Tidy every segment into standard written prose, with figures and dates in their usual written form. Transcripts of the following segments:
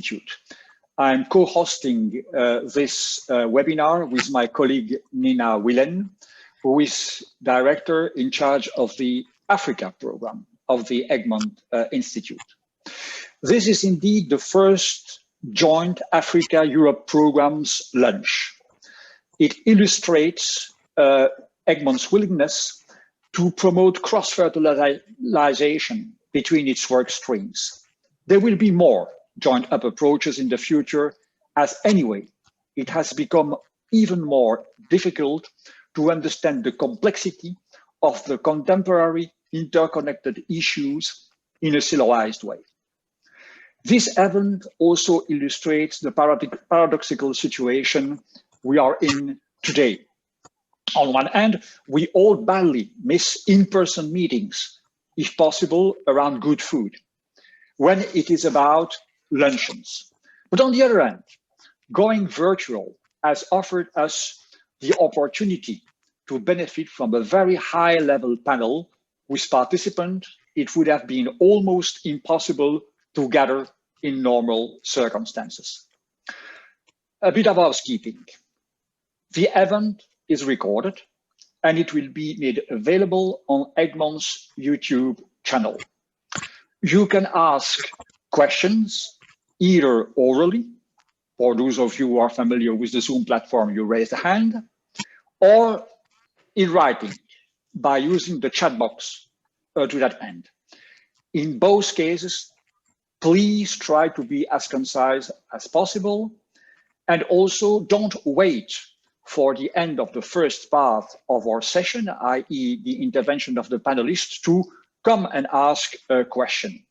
Institute. I'm co-hosting this webinar with my colleague Nina Wilén, who is director in charge of the Africa program of the Egmont Institute. This is indeed the first joint Africa-Europe programs lunch. It illustrates Egmont's willingness to promote cross-fertilization between its work streams. There will be more joint-up approaches in the future, as anyway, it has become even more difficult to understand the complexity of the contemporary interconnected issues in a siloized way. This event also illustrates the paradoxical situation we are in today. On one hand, we all badly miss in-person meetings, if possible, around good food, when it is about luncheons. But on the other hand, going virtual has offered us the opportunity to benefit from a very high-level panel with participants it would have been almost impossible to gather in normal circumstances. A bit of housekeeping. The event is recorded and it will be made available on Egmont's YouTube channel. You can ask questions either orally, for those of you who are familiar with the Zoom platform, you raise a hand, or in writing by using the chat box to that end. In both cases, please try to be as concise as possible, and also don't wait for the end of the first part of our session, i.e. the intervention of the panelists, to come and ask a question.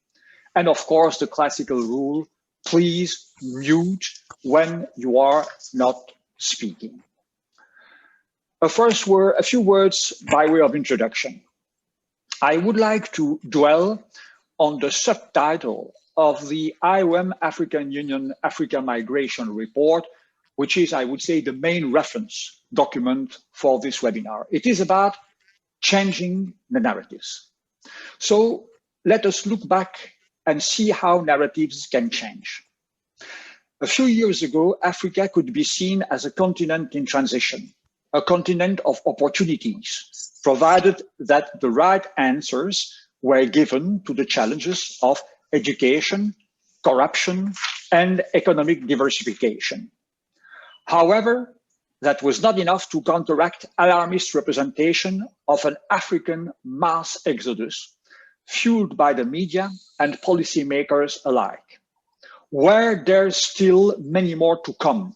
And of course, the classical rule, please mute when you are not speaking. A few words by way of introduction. I would like to dwell on the subtitle of the IOM African Union Africa Migration Report, which is, I would say, the main reference document for this webinar. It is about changing the narratives. So let us look back and see how narratives can change. A few years ago, Africa could be seen as a continent in transition, a continent of opportunities, provided that the right answers were given to the challenges of education, corruption, and economic diversification. However, that was not enough to counteract alarmist representation of an African mass exodus, fueled by the media and policymakers alike. Were there still many more to come,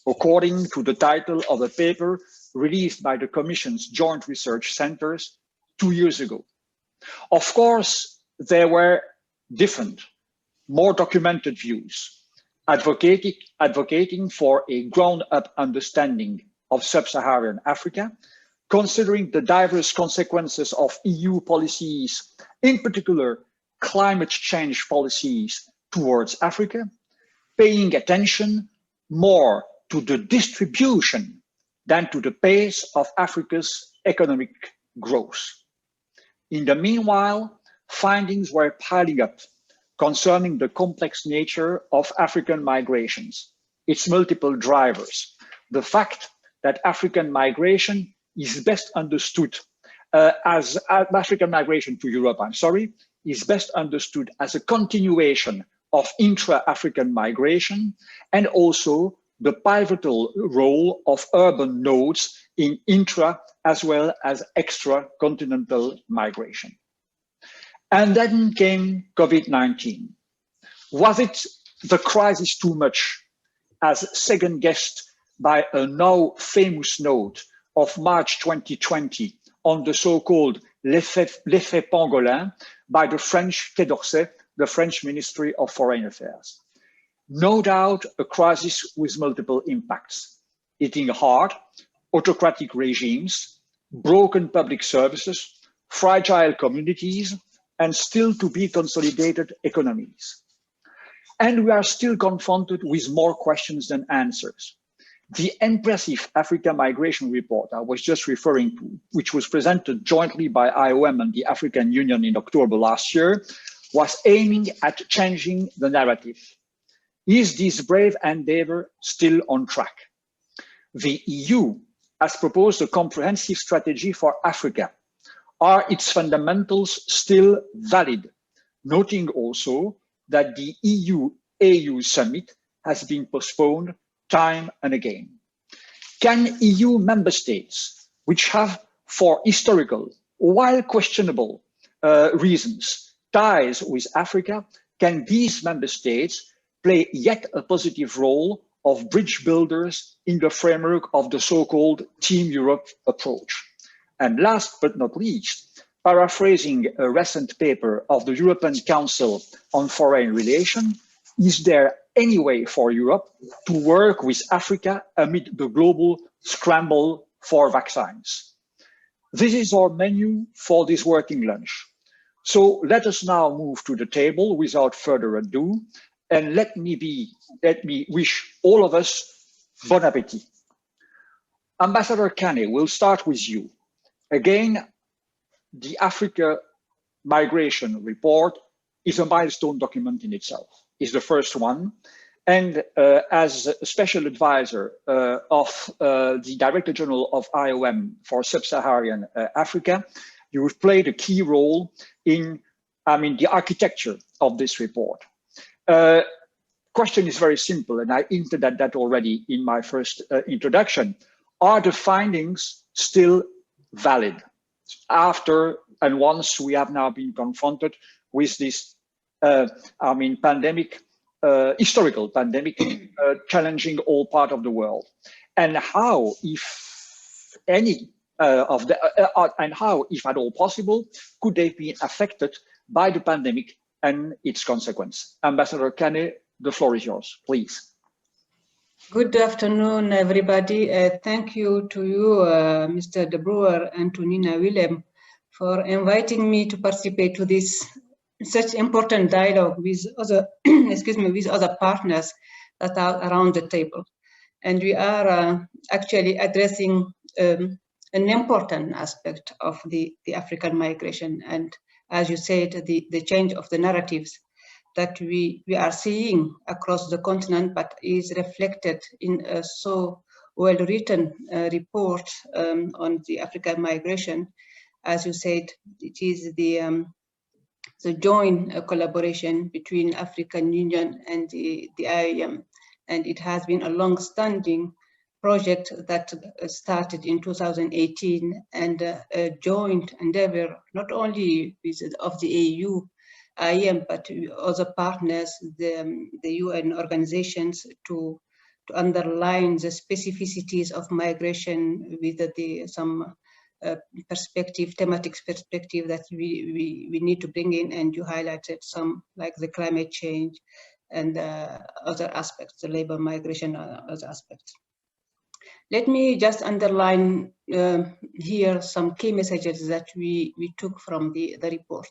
according to the title of a paper released by the Commission's Joint Research Centers 2 years ago. Of course, there were different, more documented views, advocating for a ground-up understanding of Sub-Saharan Africa, considering the diverse consequences of EU policies, in particular climate change policies towards Africa, paying attention more to the distribution than to the pace of Africa's economic growth. In the meanwhile, findings were piling up concerning the complex nature of African migrations, its multiple drivers, the fact that African migration is best understood as African migration to Europe, is best understood as a continuation of intra-African migration, and also the pivotal role of urban nodes in intra as well as extra-continental migration. And then came COVID-19. Was it the crisis too much, as second-guessed by a now famous note of March 2020 on the so-called l'effet pangolin by the French Quai d'Orsay, the French Ministry of Foreign Affairs? No doubt a crisis with multiple impacts, hitting hard autocratic regimes, broken public services, fragile communities, and still to be consolidated economies. And we are still confronted with more questions than answers. The impressive Africa Migration Report I was just referring to, which was presented jointly by IOM and the African Union in October last year, was aiming at changing the narrative. Is this brave endeavor still on track? The EU has proposed a comprehensive strategy for Africa. Are its fundamentals still valid? Noting also that the EU-AU summit has been postponed time and again. Can EU member states, which have for historical, while questionable reasons, ties with Africa, can these member states play yet a positive role of bridge builders in the framework of the so-called Team Europe approach? And last but not least, paraphrasing a recent paper of the European Council on Foreign Relations, is there any way for Europe to work with Africa amid the global scramble for vaccines? This is our menu for this working lunch. So let us now move to the table without further ado, and let me wish all of us bon appetit. Ambassador Kane, we'll start with you. Again, the Africa Migration Report is a milestone document in itself. It's the first one. And as a special advisor of the Director General of IOM for Sub-Saharan Africa, you've played a key role in, the architecture of this report. Question is very simple, and I hinted at that already in my first introduction. Are the findings still valid after and once we have now been confronted with this, pandemic, historical pandemic, challenging all parts of the world? And how, if any and how, if at all possible, could they be affected by the pandemic and its consequence? Ambassador Kane, the floor is yours, please. Good afternoon, everybody. Thank you to you, Mr. De Brouwer, and to Nina Wilén for inviting me to participate to this such important dialogue with other, with other partners that are around the table. And we are actually addressing an important aspect of the African migration. And as you said, the change of the narratives that we are seeing across the continent, but is reflected in a so well-written report on the African migration. As you said, it is the joint collaboration between African Union and the IOM, and it has been a long-standing project that started in 2018, and a joint endeavor not only of the EU, IOM, but other partners, the UN organizations, to underline the specificities of migration with some thematic perspective that we need to bring in, and you highlighted some, like the climate change and other aspects, the labor migration, other aspects. Let me just underline here some key messages that we took from the report,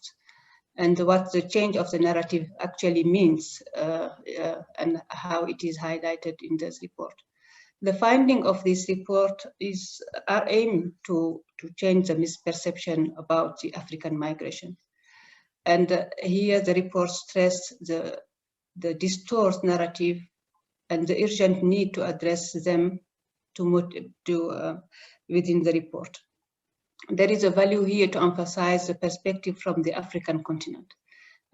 and what the change of the narrative actually means, and how it is highlighted in this report. The finding of this report is our aim to change the misperception about the African migration. And here the report stressed the distorted narrative and the urgent need to address them within the report. There is a value here to emphasize the perspective from the African continent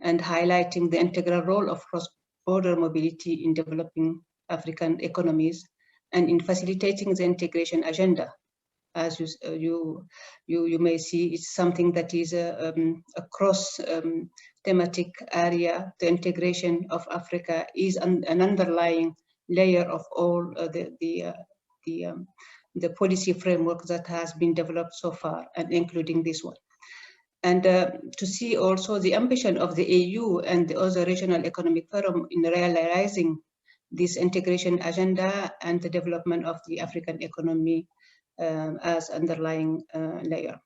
and highlighting the integral role of cross-border mobility in developing African economies and in facilitating the integration agenda. As you may see, it's something that is across thematic area. The integration of Africa is an underlying layer of all the policy framework that has been developed so far, and including this one. And to see also the ambition of the EU and the other regional economic forum in realizing this integration agenda and the development of the African economy as underlying layer.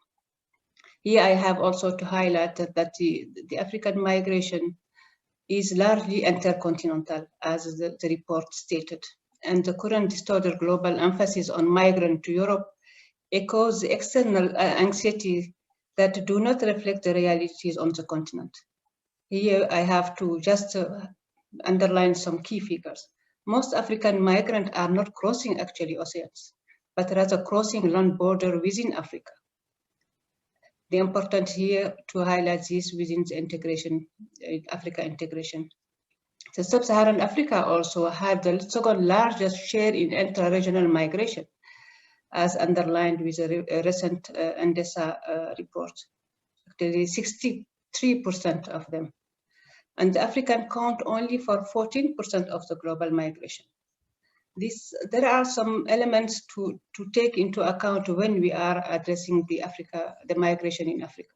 Here I have also to highlight that the African migration is largely intercontinental, as the report stated. And the current distorted global emphasis on migrant to Europe echoes the external anxiety that do not reflect the realities on the continent. Here I have to just underline some key figures. Most African migrants are not crossing actually oceans, but rather crossing land border within Africa. The important here to highlight this within the integration, Africa integration. The Sub-Saharan Africa also had the second largest share in intra-regional migration, as underlined with a recent NDESA report. Actually, 63% of them. And the African count only for 14% of the global migration. There are some elements to take into account when we are addressing the migration in Africa.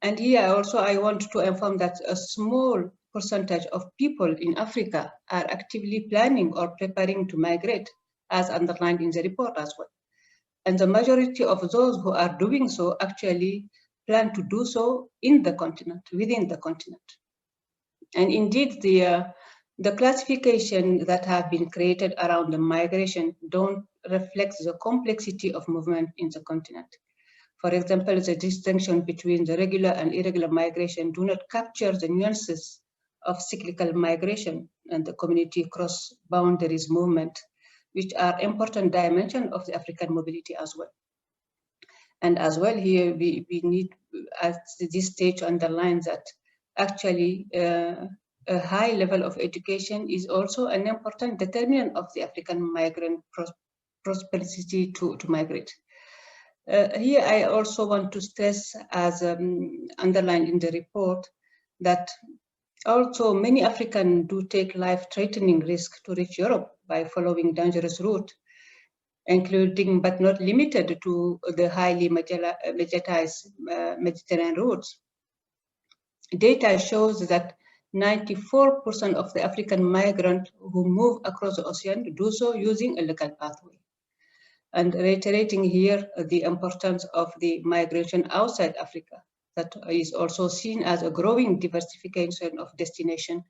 And here also I want to inform that a small percentage of people in Africa are actively planning or preparing to migrate, as underlined in the report as well. And the majority of those who are doing so actually plan to do so in the continent, within the continent. And indeed, the classification that have been created around the migration don't reflect the complexity of movement in the continent. For example, the distinction between the regular and irregular migration do not capture the nuances of cyclical migration and the community cross-boundaries movement, which are important dimensions of the African mobility as well. And as well here, we need at this stage to underline that actually a high level of education is also an important determinant of the African migrant prosperity to migrate. Here I also want to stress, as underlined in the report, that also many Africans do take life-threatening risk to reach Europe by following dangerous routes, including but not limited to the highly mediatized Mediterranean routes. Data shows that 94% of the African migrants who move across the ocean do so using a legal pathway. And reiterating here the importance of the migration outside Africa, that is also seen as a growing diversification of destination,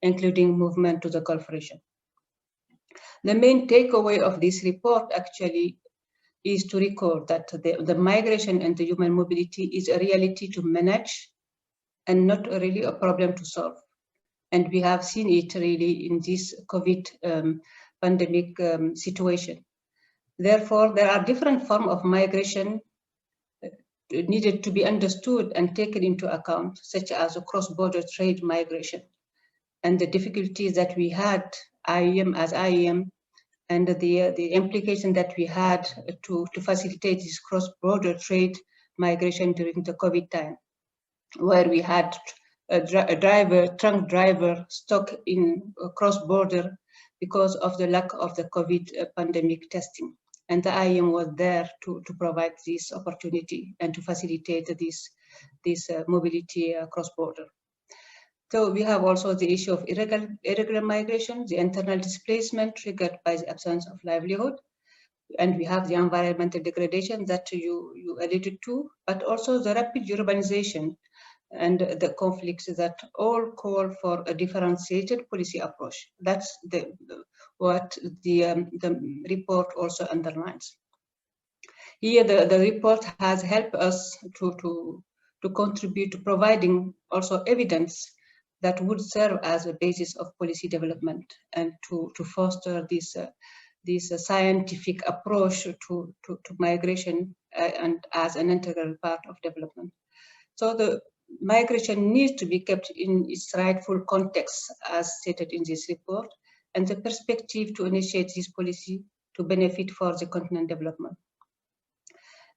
including movement to the Gulf region. The main takeaway of this report actually is to recall that the migration and the human mobility is a reality to manage and not really a problem to solve. And we have seen it really in this COVID pandemic situation. Therefore, there are different forms of migration needed to be understood and taken into account, such as a cross-border trade migration and the difficulties that we had, IEM as IEM, and the implication that we had to facilitate this cross-border trade migration during the COVID time, where we had a trunk driver stuck in cross-border because of the lack of the COVID pandemic testing. And the IEM was there to provide this opportunity and to facilitate this mobility cross-border. So we have also the issue of irregular migration, the internal displacement triggered by the absence of livelihood. And we have the environmental degradation that you alluded to, but also the rapid urbanization and the conflicts that all call for a differentiated policy approach. That's what the report also underlines. Here, the report has helped us to contribute to providing also evidence that would serve as a basis of policy development and to foster this scientific approach to migration and as an integral part of development. So the migration needs to be kept in its rightful context, as stated in this report, and the perspective to initiate this policy to benefit for the continent development.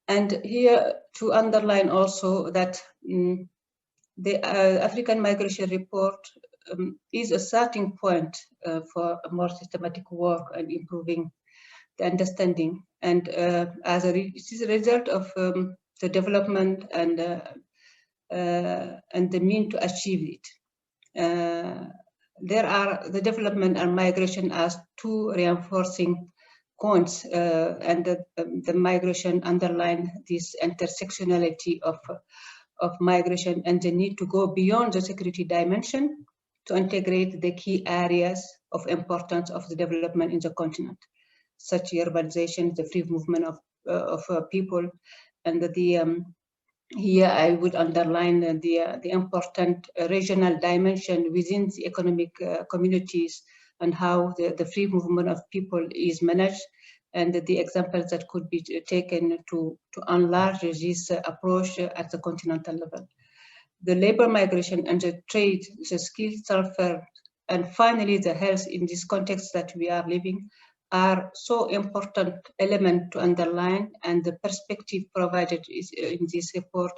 And here to underline also that the African Migration Report is a starting point for a more systematic work and improving the understanding. And it is a result of the development and the mean to achieve it. There are the development and migration as two reinforcing points, and the migration underline this intersectionality of migration and the need to go beyond the security dimension to integrate the key areas of importance of the development in the continent, such urbanization, the free movement of people, and the here I would underline the important regional dimension within the economic communities and how the free movement of people is managed, and the examples that could be taken to enlarge this approach at the continental level. The labor migration and the trade, the skills transfer, and finally the health in this context that we are living are so important element to underline, and the perspective provided in this report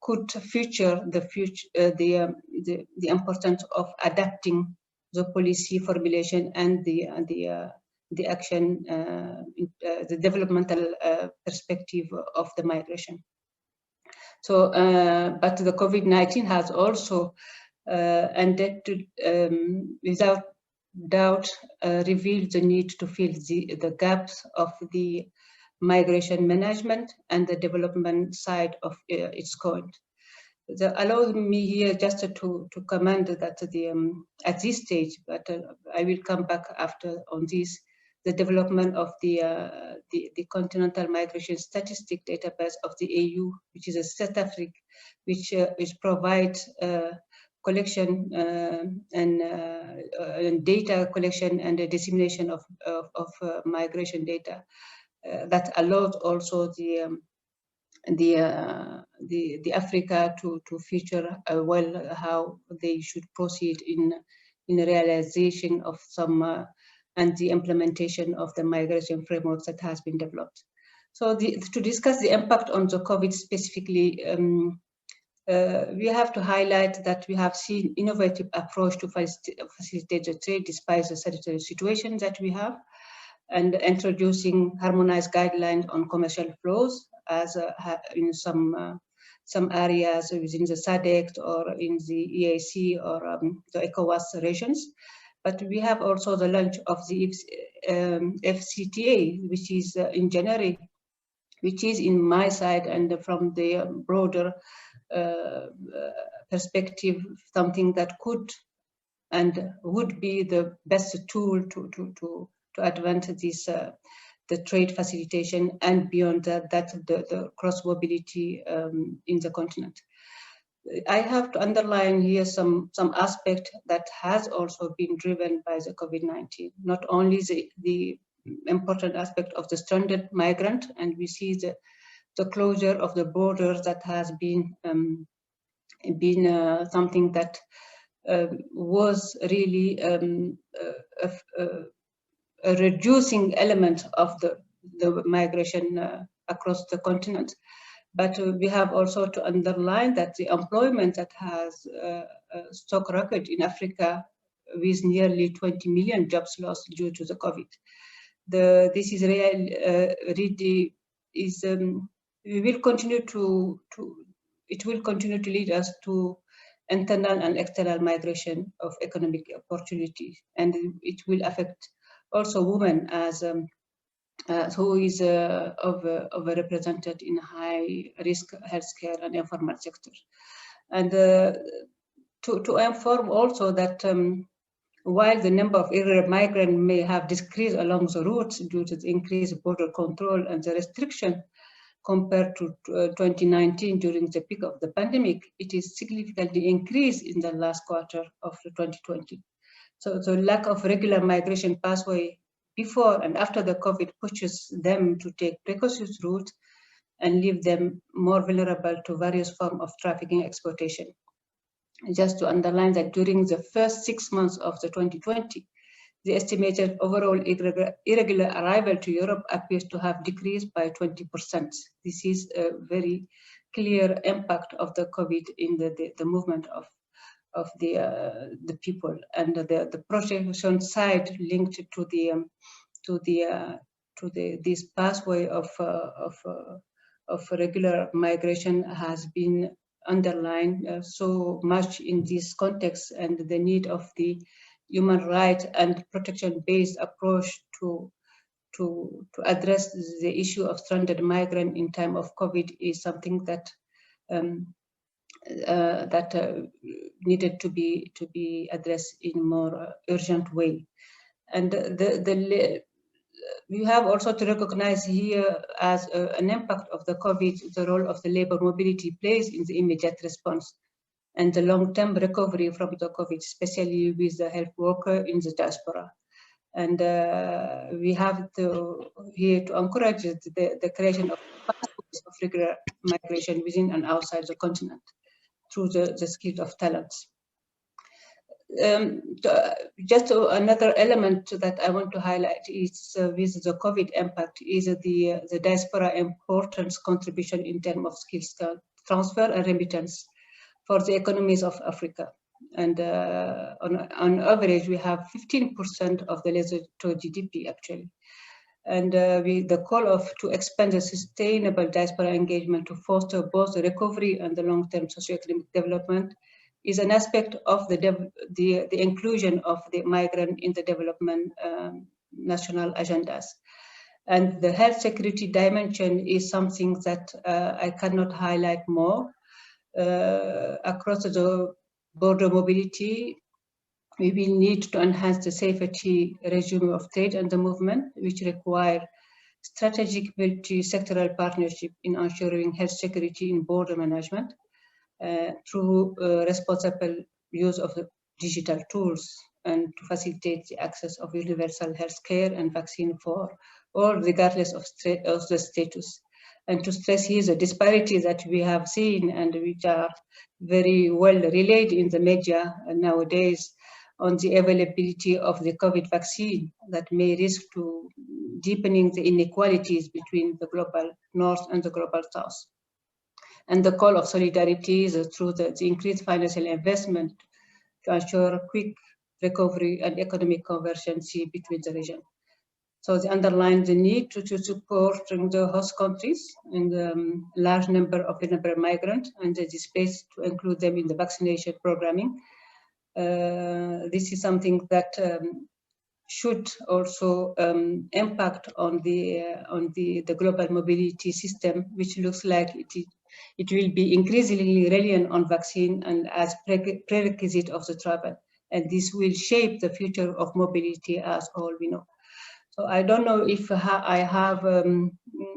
could feature the importance of adapting the policy formulation and the action, the developmental perspective of the migration. So, but the COVID-19 has also without doubt revealed the need to fill the gaps of the migration management and the development side of its coin. Allow me here just to comment that at this stage, but I will come back after on this, the development of the continental migration statistic database of the AU, which is a statistic which provides collection and data collection and the dissemination of migration data that allowed also the Africa to feature well how they should proceed in realization of some and the implementation of the migration frameworks that has been developed. So to discuss the impact on the COVID specifically, we have to highlight that we have seen innovative approach to facilitate the trade despite the sanitary situation that we have, and introducing harmonized guidelines on commercial flows as in some areas within the SADC or in the EAC or the ECOWAS regions. But we have also the launch of the FCTA, which is in January, which is in my side and from the broader perspective, something that could and would be the best tool to advance this the trade facilitation and beyond that the cross mobility in the continent. I have to underline here some aspect that has also been driven by the COVID-19, not only the important aspect of the stranded migrant, and we see the closure of the borders that has been something that was really a reducing element of the migration across the continent. But we have also to underline that the employment that has skyrocketed in Africa with nearly 20 million jobs lost due to the COVID. This is really we will continue it will continue to lead us to internal and external migration of economic opportunities, and it will affect also women as who is overrepresented in high risk healthcare and informal sector. And to inform also that while the number of irregular migrants may have decreased along the routes due to the increased border control and the restriction compared to 2019 during the peak of the pandemic, it is significantly increased in the last quarter of 2020. So the lack of regular migration pathway before and after the COVID pushes them to take precocious routes and leave them more vulnerable to various forms of trafficking exploitation. Just to underline that during the first 6 months of the 2020, the estimated overall irregular arrival to Europe appears to have decreased by 20%. This is a very clear impact of the COVID in the movement of the people, and the protection side linked to this pathway of regular migration has been underlined so much in this context, and the need of the human rights and protection-based approach to address the issue of stranded migrant in time of COVID is something that needed to be addressed in more urgent way. And we have also to recognize here as an impact of the COVID, the role of the labor mobility plays in the immediate response and the long-term recovery from the COVID, especially with the health worker in the diaspora. And we have to here to encourage the creation of pathways of regular migration within and outside the continent through the skills of talents. Just another element that I want to highlight is with the COVID impact is the diaspora importance contribution in terms of skills transfer and remittance for the economies of Africa. And on average, we have 15% of the Lesotho GDP actually. And the call to expand the sustainable diaspora engagement to foster both the recovery and the long-term socioeconomic development is an aspect of the inclusion of the migrant in the development national agendas. And the health security dimension is something that I cannot highlight more. Across the border mobility, we will need to enhance the safety regime of trade and the movement, which require strategic multi-sectoral partnership in ensuring health security in border management through responsible use of the digital tools and to facilitate the access of universal health care and vaccine for all, regardless of the status. And to stress here the disparities that we have seen and which are very well relayed in the media nowadays on the availability of the COVID vaccine that may risk to deepening the inequalities between the global north and the global south. And the call of solidarity is through the increased financial investment to ensure quick recovery and economic convergence between the region. So they underline the need to support the host countries and the large number of vulnerable migrants and the displaced to include them in the vaccination programming. This is something that should also impact on the global mobility system, which looks like it will be increasingly reliant on vaccine and as prerequisite of the travel. And this will shape the future of mobility as all we know. So I don't know if I have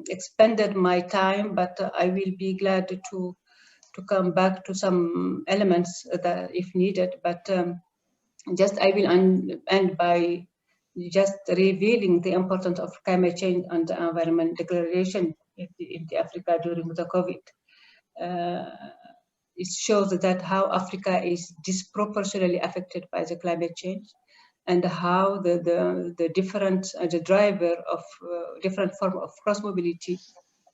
expended my time, but I will be glad to come back to some elements that if needed. But just I will end by just revealing the importance of climate change and the environment declaration in the Africa during the COVID. It shows that how Africa is disproportionately affected by the climate change, and how the different the driver of different form of cross mobility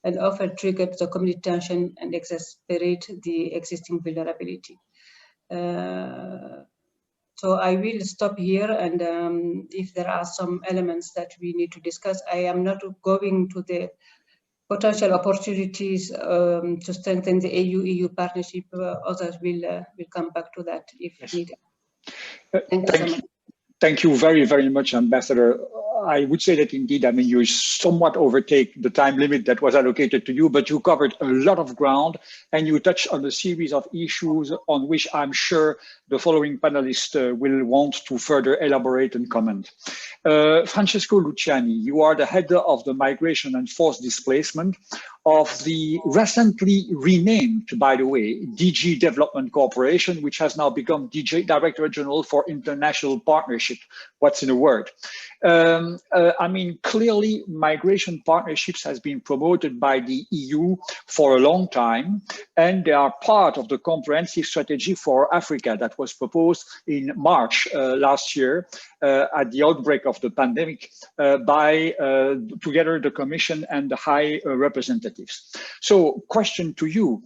and often triggered the community tension and exacerbate the existing vulnerability. So I will stop here, and if there are some elements that we need to discuss, I am not going to the potential opportunities to strengthen the EU partnership. Others will come back to that if needed. Thank you so much. Thank you very, very much, Ambassador. I would say that indeed, I mean, you somewhat overtake the time limit that was allocated to you, but you covered a lot of ground and you touched on a series of issues on which I'm sure the following panelists will want to further elaborate and comment. Francesco Luciani, you are the head of the Migration and Forced Displacement of the recently renamed, by the way, DG Development Corporation, which has now become DG Director General for International Partnership. What's in a word? I mean, clearly migration partnerships has been promoted by the EU for a long time, and they are part of the comprehensive strategy for Africa that was proposed in March last year at the outbreak of the pandemic by together the Commission and the High Representatives. So question to you,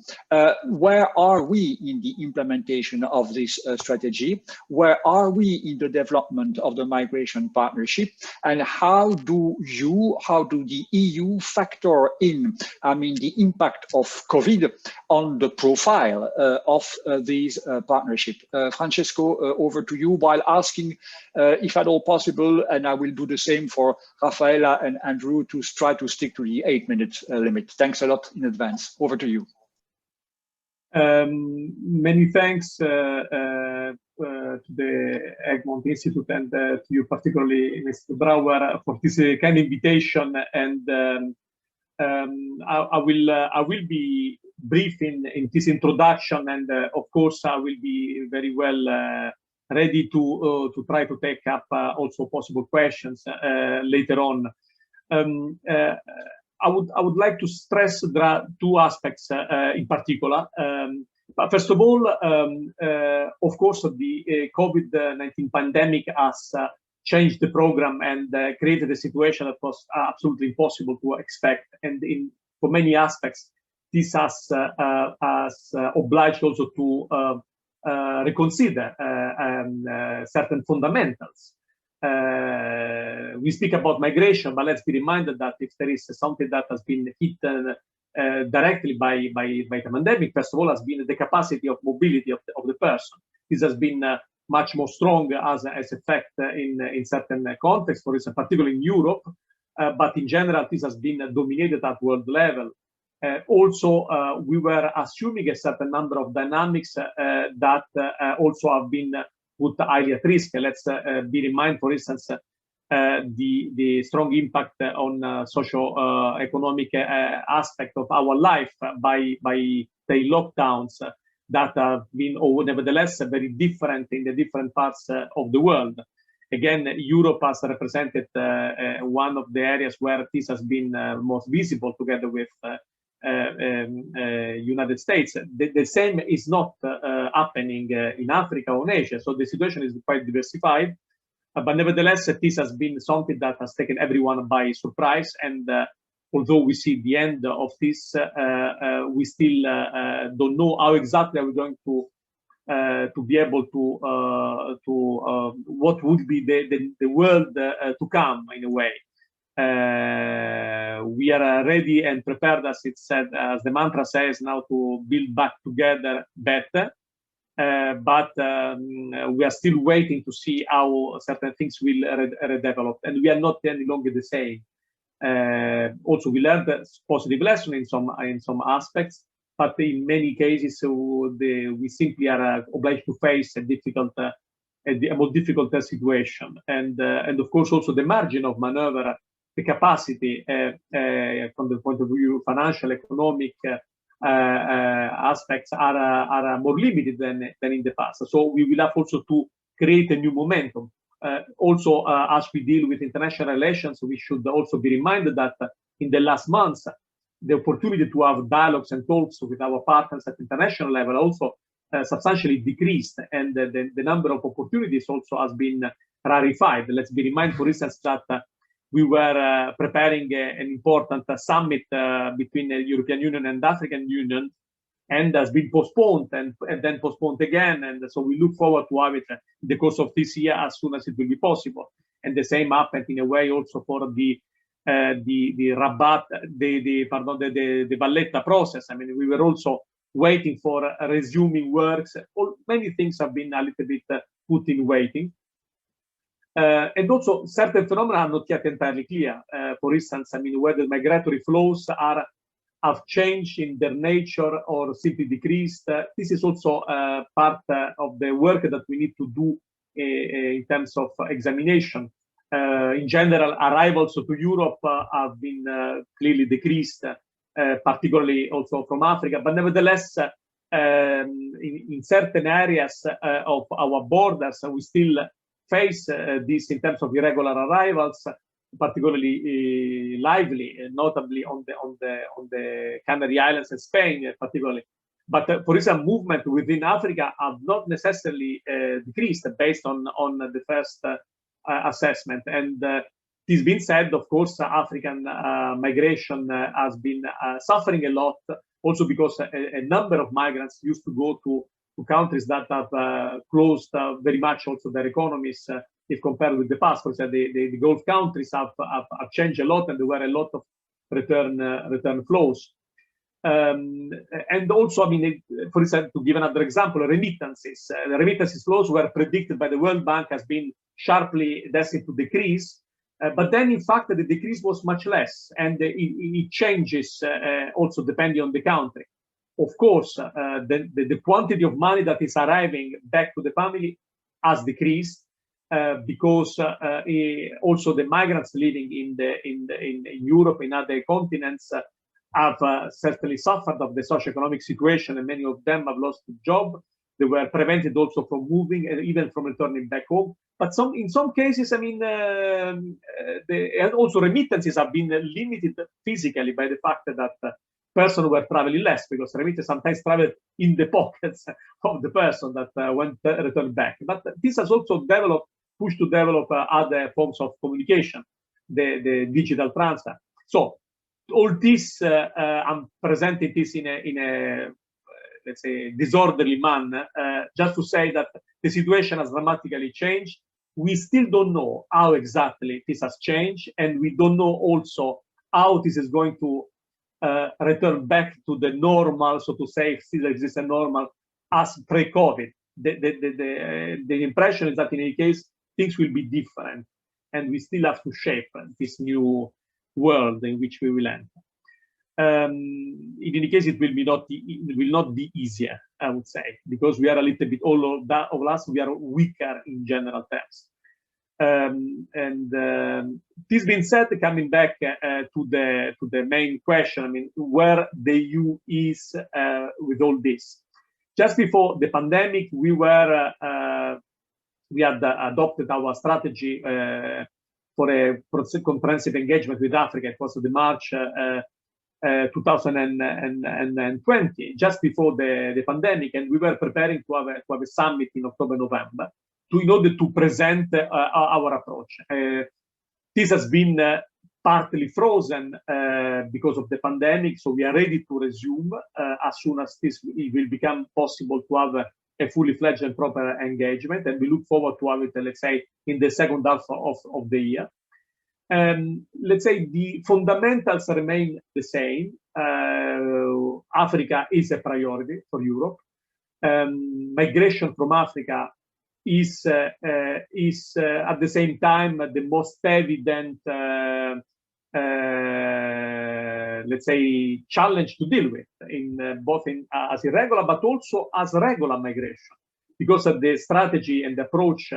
where are we in the implementation of this strategy? Where are we in the development of the migration partnership? And how do the EU factor in, I mean, the impact of COVID on the profile of these partnership? Francesco, over to you, while asking, if at all possible, and I will do the same for Raffaella and Andrew, to try to stick to the 8-minute limit. Thanks a lot in advance. Over to you. Many thanks, to the Egmont Institute and to you particularly, Mr. Brouwer, for this kind of invitation. And I will be brief in this introduction, and of course I will be very well ready to try to take up also possible questions later on. I would like to stress there are two aspects in particular. But first of all, of course, the COVID-19 pandemic has changed the program and created a situation that was absolutely impossible to expect. And for many aspects, this has obliged also to reconsider certain fundamentals. We speak about migration, but let's be reminded that if there is something that has been hit directly by the pandemic, first of all, has been the capacity of mobility of the person. This has been much more strong as effect in certain contexts, for instance, particularly in Europe, but in general, this has been dominated at world level. Also, we were assuming a certain number of dynamics that also have been put highly at risk. Let's be reminded, for instance, the strong impact on socio-economic aspect of our life by the lockdowns that have been, nevertheless, very different in the different parts of the world. Again, Europe has represented one of the areas where this has been most visible, together with United States. The same is not happening in Africa or in Asia, so the situation is quite diversified. But nevertheless, this has been something that has taken everyone by surprise. And although we see the end of this, we still don't know how exactly are we going to be able to what would be the world to come, in a way. We are ready and prepared, as it said, as the mantra says, now to build back together better. But we are still waiting to see how certain things will redevelop, and we are not any longer the same. Also, we learned a positive lesson in some aspects, but in many cases, we simply are obliged to face a more difficult situation, and of course also the margin of maneuver, the capacity from the point of view financial, economic. Aspects are more limited than in the past. So we will have also to create a new momentum. Also, as we deal with international relations, we should also be reminded that in the last months, the opportunity to have dialogues and talks with our partners at international level also substantially decreased, and the number of opportunities also has been rarefied. Let's be reminded, for instance, that we were preparing an important summit between the European Union and the African Union, and has been postponed and then postponed again. And so we look forward to have it in the course of this year as soon as it will be possible. And the same happened in a way also for the Rabat, the Valletta process. I mean, we were also waiting for resuming works. Many things have been a little bit put in waiting. And also, certain phenomena are not yet entirely clear. For instance, I mean, whether migratory flows have changed in their nature or simply decreased. This is also part of the work that we need to do in terms of examination. In general, arrivals to Europe have been clearly decreased, particularly also from Africa. But nevertheless, in certain areas of our borders, we still face this in terms of irregular arrivals, particularly lively, notably on the Canary Islands and Spain, particularly. But for instance, movement within Africa have not necessarily decreased based on the first assessment. And this being said, of course, African migration has been suffering a lot, also because a number of migrants used to go to countries that have closed very much also their economies if compared with the past. For example, the Gulf countries have changed a lot, and there were a lot of return flows. And also, I mean, for instance, to give another example, remittances. The remittances flows were predicted by the World Bank as being sharply destined to decrease. But then, in fact, the decrease was much less, and it changes also depending on the country. of course, the quantity of money that is arriving back to the family has decreased because also the migrants living in Europe, in other continents, have certainly suffered of the socioeconomic situation, and many of them have lost the job. They were prevented also from moving and even from returning back home. But in some cases, I mean, and also remittances have been limited physically by the fact that persons were traveling less, because remittances sometimes travel in the pockets of the person that returned back. But this has also pushed to develop other forms of communication, the digital transfer. So all this, I'm presenting this in a let's say, disorderly manner, just to say that the situation has dramatically changed. We still don't know how exactly this has changed, and we don't know also how this is going to return back to the normal, so to say, if still exists a normal as pre-COVID. The impression is that in any case, things will be different, and we still have to shape this new world in which we will enter. In any case, it will not be easier, I would say, because we are a little bit, all of us, we are weaker in general terms. This being said, coming back to the main question, I mean, where the EU is with all this. Just before the pandemic, we had adopted our strategy for a comprehensive engagement with Africa. It was the March 2020, just before the pandemic, and we were preparing to have a summit in October, November, in order to present our approach. This has been partly frozen because of the pandemic, so we are ready to resume as soon as it will become possible to have a fully fledged and proper engagement, and we look forward to have it, let's say, in the second half of the year. Let's say the fundamentals remain the same. Africa is a priority for Europe. Migration from Africa is at the same time the most evident, let's say, challenge to deal with, both as irregular but also as regular migration, because of the strategy and the approach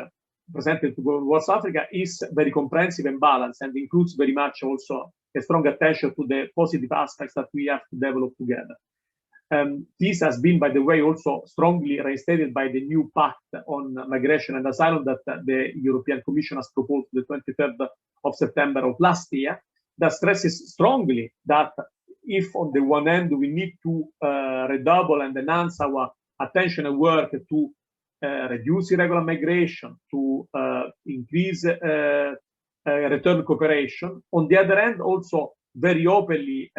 presented towards Africa is very comprehensive and balanced, and includes very much also a strong attention to the positive aspects that we have to develop together. This has been, by the way, also strongly reinstated by the new pact on migration and asylum that the European Commission has proposed the 23rd of September of last year, that stresses strongly that if on the one hand we need to redouble and enhance our attention and work to reduce irregular migration, to increase return cooperation, on the other hand also very openly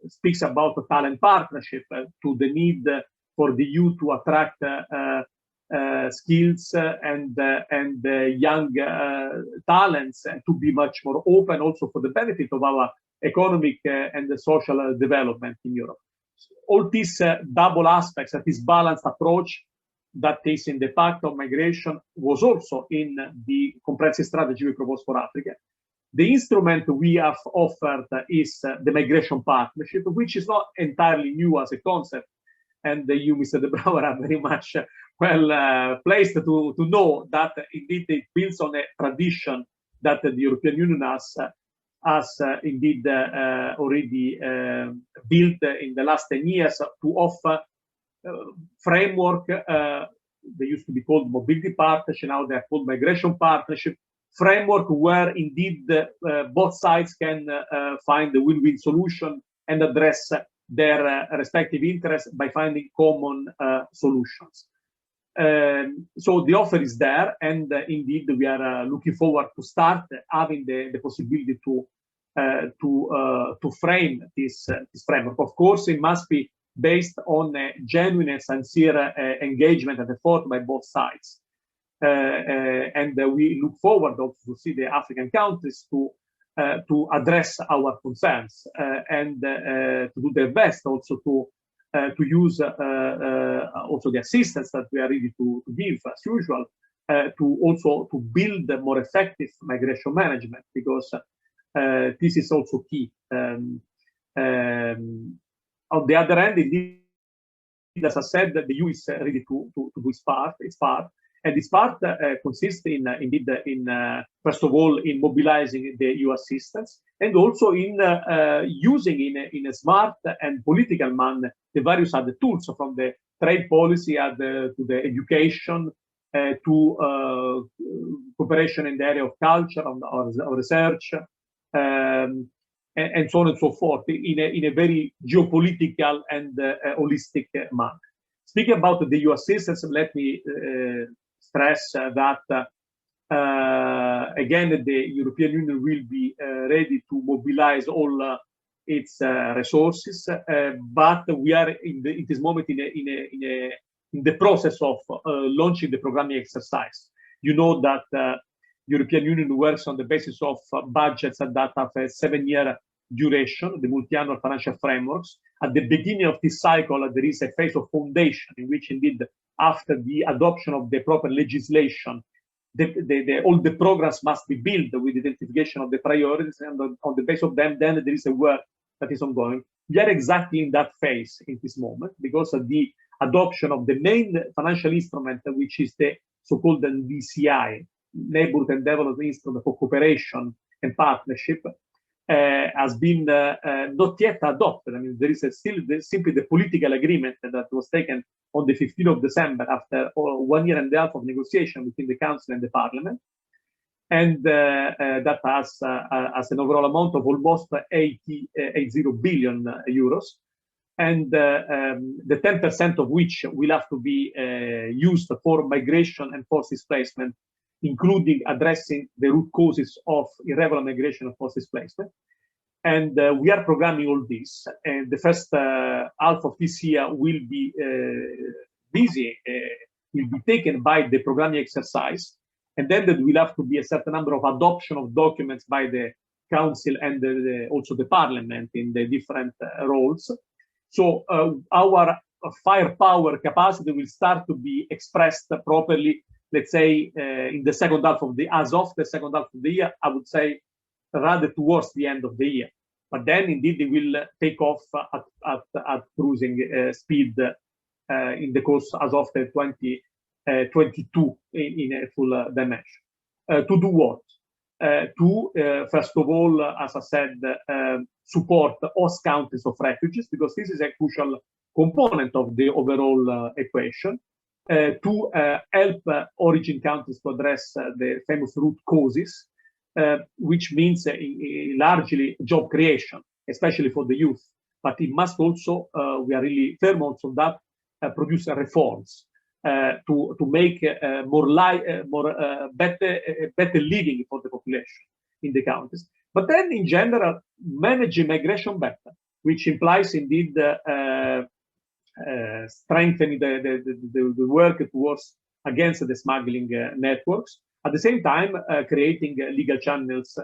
speaks about the talent partnership, to the need for the EU to attract skills and young talents, and to be much more open also for the benefit of our economic and the social development in Europe. All these double aspects, this balanced approach that is in the Pact on Migration, was also in the comprehensive strategy we proposed for Africa. The instrument we have offered is the Migration Partnership, which is not entirely new as a concept, and you, Mr. De Brouwer, are very much well placed to know that indeed it builds on a tradition that the European Union has indeed already built in the last 10 years to offer framework. They used to be called mobility partnership, now they are called migration partnership, framework where indeed both sides can find a win-win solution and address their respective interests by finding common solutions. So the offer is there, and indeed we are looking forward to start having the possibility to frame this framework. Of course, it must be based on a genuine and sincere engagement and effort by both sides. And we look forward also to see the African countries to address our concerns and to do their best also to use also the assistance that we are ready to give as usual, to also to build more effective migration management, because this is also key. On the other hand, indeed, as I said, the EU is ready to do its part. And this part consists in, first of all, in mobilizing the EU assistance, and also in using in a smart and political manner the various other tools, from the trade policy to the education, to cooperation in the area of culture or research, and so on and so forth, in a very geopolitical and holistic manner. Speaking about the EU assistance, let me stress that again, the European Union will be ready to mobilize all its resources, but we are in this moment in the process of launching the programming exercise. You know that European Union works on the basis of budgets that have a 7-year duration, the multi-annual financial frameworks. At the beginning of this cycle, there is a phase of foundation in which, indeed, after the adoption of the proper legislation, all the programs must be built with identification of the priorities, and on the basis of them, then there is a work that is ongoing. We are exactly in that phase in this moment, because of the adoption of the main financial instrument, which is the so-called NDCI, Neighborhood and Development Instrument for Cooperation and Partnership, has been not yet adopted. I mean, there is still simply the political agreement that was taken on the 15th of December after 1 year and a half of negotiation between the Council and the Parliament. And that has an overall amount of almost 80 billion euros. And the 10% of which will have to be used for migration and forced displacement, including addressing the root causes of irregular migration and forced displacement. And we are programming all this. And the first half of this year will be will be taken by the programming exercise. And then there will have to be a certain number of adoption of documents by the Council and also the Parliament in the different roles. So our firepower capacity will start to be expressed properly, let's say, in the second half of as of the second half of the year, I would say rather towards the end of the year. But then indeed it will take off at cruising speed in the course as of the 2022 in a full dimension. To do what? First of all, as I said, support host countries of refugees, because this is a crucial component of the overall equation. To help origin countries to address the famous root causes, which means largely job creation, especially for the youth. But it must also, we are really firm also on that, produce reforms to make better living for the population in the countries. But then, in general, managing migration better, which implies indeed strengthening the work towards against the smuggling networks. At the same time, creating legal channels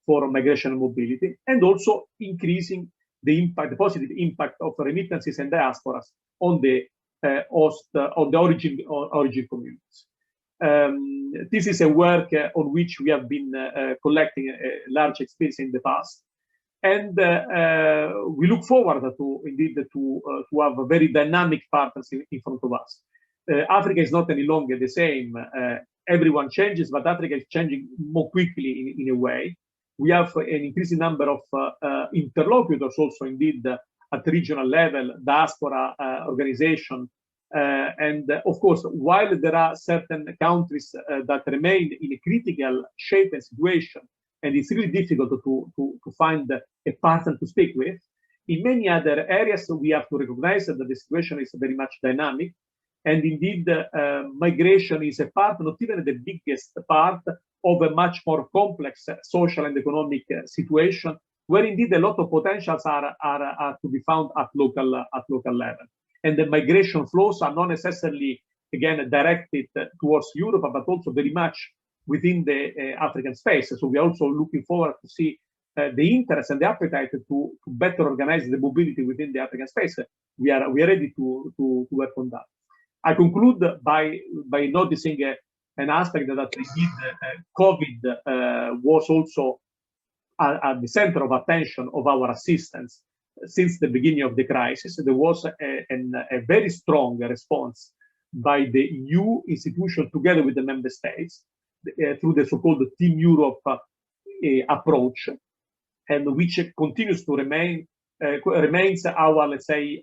for migration and mobility, and also increasing the impact, the positive impact of remittances and diasporas on the origin communities. This is a work on which we have been collecting a large experience in the past, and we look forward to indeed to have a very dynamic partners in front of us. Africa is not any longer the same. Everyone changes, but Africa is changing more quickly in a way. We have an increasing number of interlocutors also indeed at regional level, diaspora organization. And of course, while there are certain countries that remain in a critical shape and situation, and it's really difficult to find a partner to speak with, in many other areas, we have to recognize that the situation is very much dynamic. And indeed, migration is a part, not even the biggest part, of a much more complex social and economic situation, where indeed a lot of potentials are to be found at local level. And the migration flows are not necessarily, again, directed towards Europe, but also very much within the African space. So we are also looking forward to see the interest and the appetite to better organize the mobility within the African space. We are ready to work on that. I conclude by noticing an aspect that indeed COVID was also at the center of attention of our assistance since the beginning of the crisis. There was a very strong response by the EU institution together with the member states through the so-called Team Europe approach, and which continues to remains our, let's say,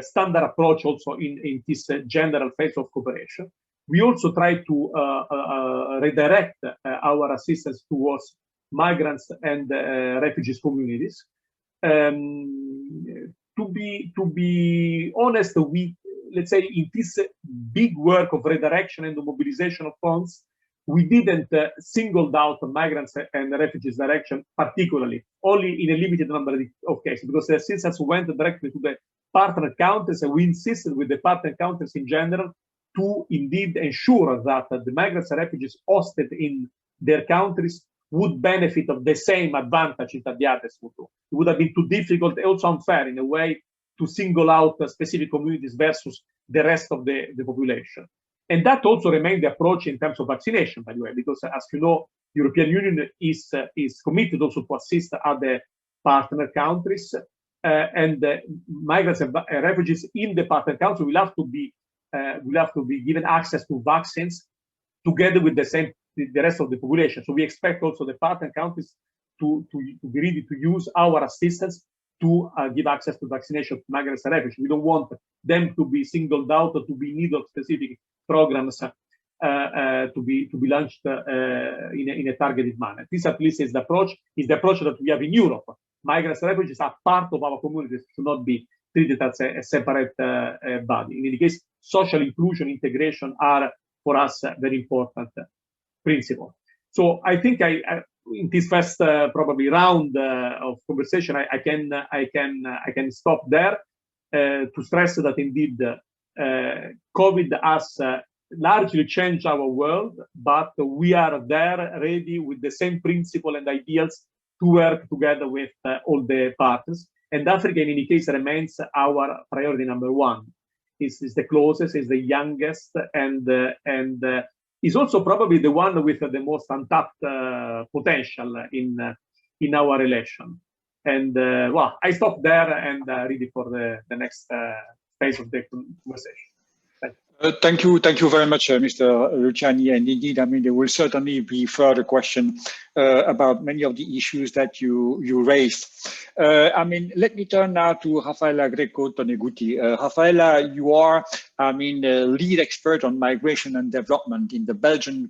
standard approach also in this general phase of cooperation. We also try to redirect our assistance towards migrants and refugees communities. To be honest, let's say in this big work of redirection and the mobilization of funds, we didn't single out migrants and refugees direction particularly, only in a limited number of cases, because the assistance went directly to the partner countries, and we insisted with the partner countries in general to indeed ensure that the migrants and refugees hosted in their countries would benefit of the same advantage that the others would do. It would have been too difficult, also unfair in a way, to single out specific communities versus the rest of the population. And that also remained the approach in terms of vaccination, by the way, because as you know, European Union is committed also to assist other partner countries, and migrants and refugees in the partner countries will have to be given access to vaccines together with the rest of the population. So we expect also the partner countries to be ready to use our assistance to give access to vaccination to migrants and refugees. We don't want them to be singled out or to be in need of specific programs to be launched in a targeted manner. This at least is the approach that we have in Europe. Migrants and refugees are part of our communities, should not be treated as a separate body. In any case, social inclusion, integration are for us very important principle. So I think in this first probably round of conversation, I can stop there to stress that indeed COVID has largely changed our world, but we are there ready with the same principle and ideals to work together with all the partners. And Africa, in any case, remains our priority number one. Is the closest, is the youngest, and is also probably the one with the most untapped potential in our relation. And well, I stop there and ready for the next phase of the conversation. Thank you very much, Mr. Luciani. And indeed, I mean, there will certainly be further questions about many of the issues that you raised. I mean, let me turn now to Raffaella Greco Tonegutti. Raffaella, you are, I mean, the lead expert on migration and development in the Belgian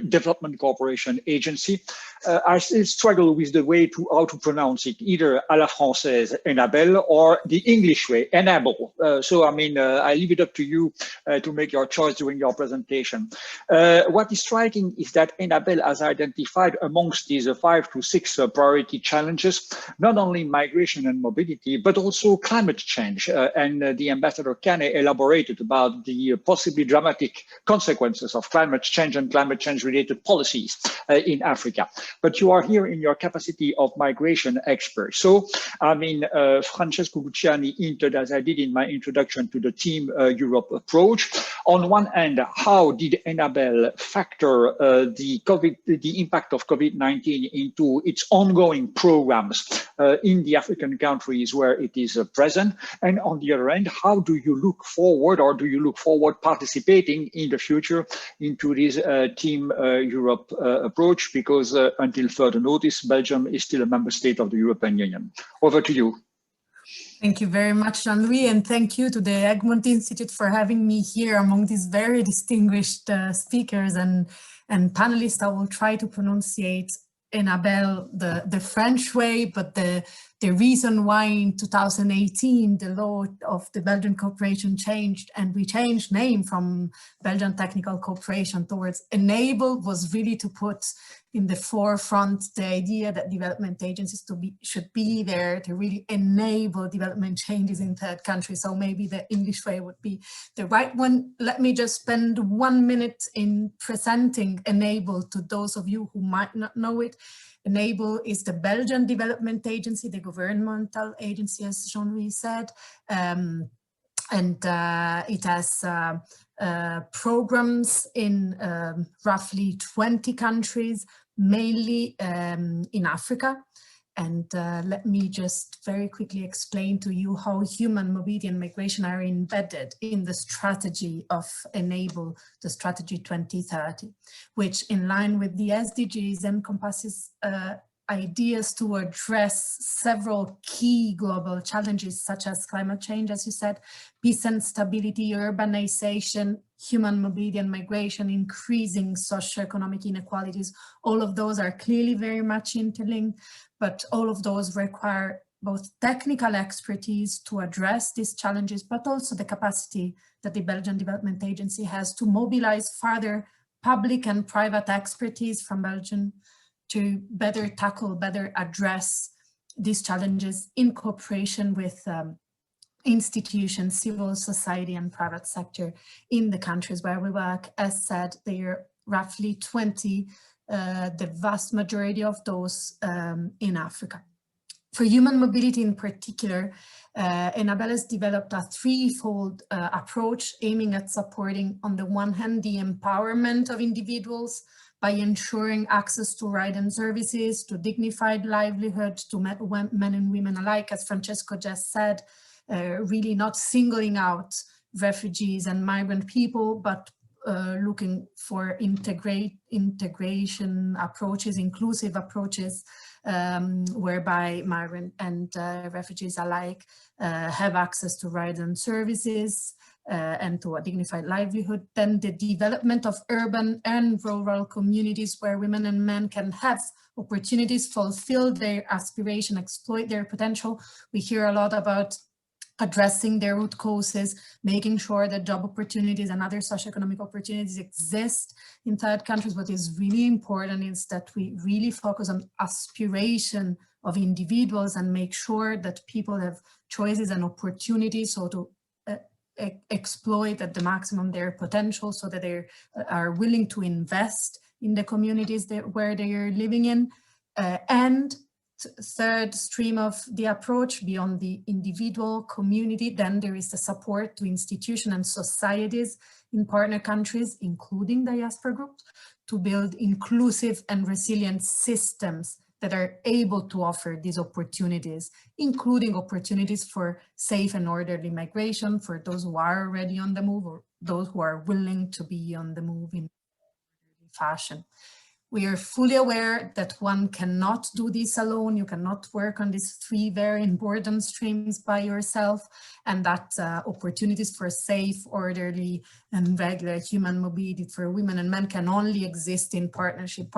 Development Cooperation Agency. I still struggle with the way how to pronounce it, either à la française, Enabel, or the English way, Enabel. So, I mean, I leave it up to you to make your choice during your presentation. What is striking is that Enabel has identified amongst these 5 to 6 priority challenges, not only migration and mobility, but also climate change. And the Ambassador Kane elaborated about the possibly dramatic consequences of climate change and climate change related policies in Africa. But you are here in your capacity of migration expert. So, I mean, Francesco Luciani hinted, as I did in my introduction to the Team Europe approach. On one hand, how did Enabel factor the impact of COVID-19 into its ongoing programs in the African countries where it is present? And on the other hand, how do you look forward, or do you look forward participating in the future into this Team Europe approach? Because until further notice, Belgium is still a member state of the European Union. Over to you. Thank you very much, Jean-Louis, and thank you to the Egmont Institute for having me here among these very distinguished speakers and panelists. I will try to pronunciate Enabel the French way, but the reason why in 2018 the law of the Belgian cooperation changed and we changed name from Belgian Technical Cooperation towards Enabel was really to put in the forefront the idea that development agencies should be there to really enable development changes in third countries. So maybe the English way would be the right one. Let me just spend 1 minute in presenting Enabel to those of you who might not know it. Enabel is the Belgian development agency, the governmental agency, as Jean-Louis said, and it has programs in roughly 20 countries, mainly in Africa. And let me just very quickly explain to you how human mobility and migration are embedded in the strategy of Enabel, the strategy 2030, which in line with the SDGs encompasses ideas to address several key global challenges such as climate change, as you said, peace and stability, urbanization, human mobility and migration, increasing socioeconomic inequalities. All of those are clearly very much interlinked, but all of those require both technical expertise to address these challenges, but also the capacity that the Belgian Development Agency has to mobilize further public and private expertise from Belgium to better tackle, better address these challenges in cooperation with institutions, civil society and private sector in the countries where we work. As said, there are roughly 20, the vast majority of those in Africa. For human mobility in particular, Enabel has developed a threefold approach aiming at supporting, on the one hand, the empowerment of individuals by ensuring access to rights and services, to dignified livelihood, to men and women alike, as Francesco just said, really not singling out refugees and migrant people, but looking for integration approaches, inclusive approaches, whereby migrant and refugees alike have access to rights and services, and to a dignified livelihood. Then the development of urban and rural communities where women and men can have opportunities, fulfill their aspiration, exploit their potential. We hear a lot about addressing their root causes, making sure that job opportunities and other socioeconomic opportunities exist in third countries. What is really important is that we really focus on aspiration of individuals and make sure that people have choices and opportunities, so to exploit at the maximum their potential, so that they are willing to invest in the communities where they are living in. And third stream of the approach, beyond the individual community, then there is the support to institutions and societies in partner countries, including diaspora groups, to build inclusive and resilient systems that are able to offer these opportunities, including opportunities for safe and orderly migration for those who are already on the move or those who are willing to be on the move in fashion. We are fully aware that one cannot do this alone. You cannot work on these three very important streams by yourself, and that opportunities for safe, orderly, and regular human mobility for women and men can only exist in partnership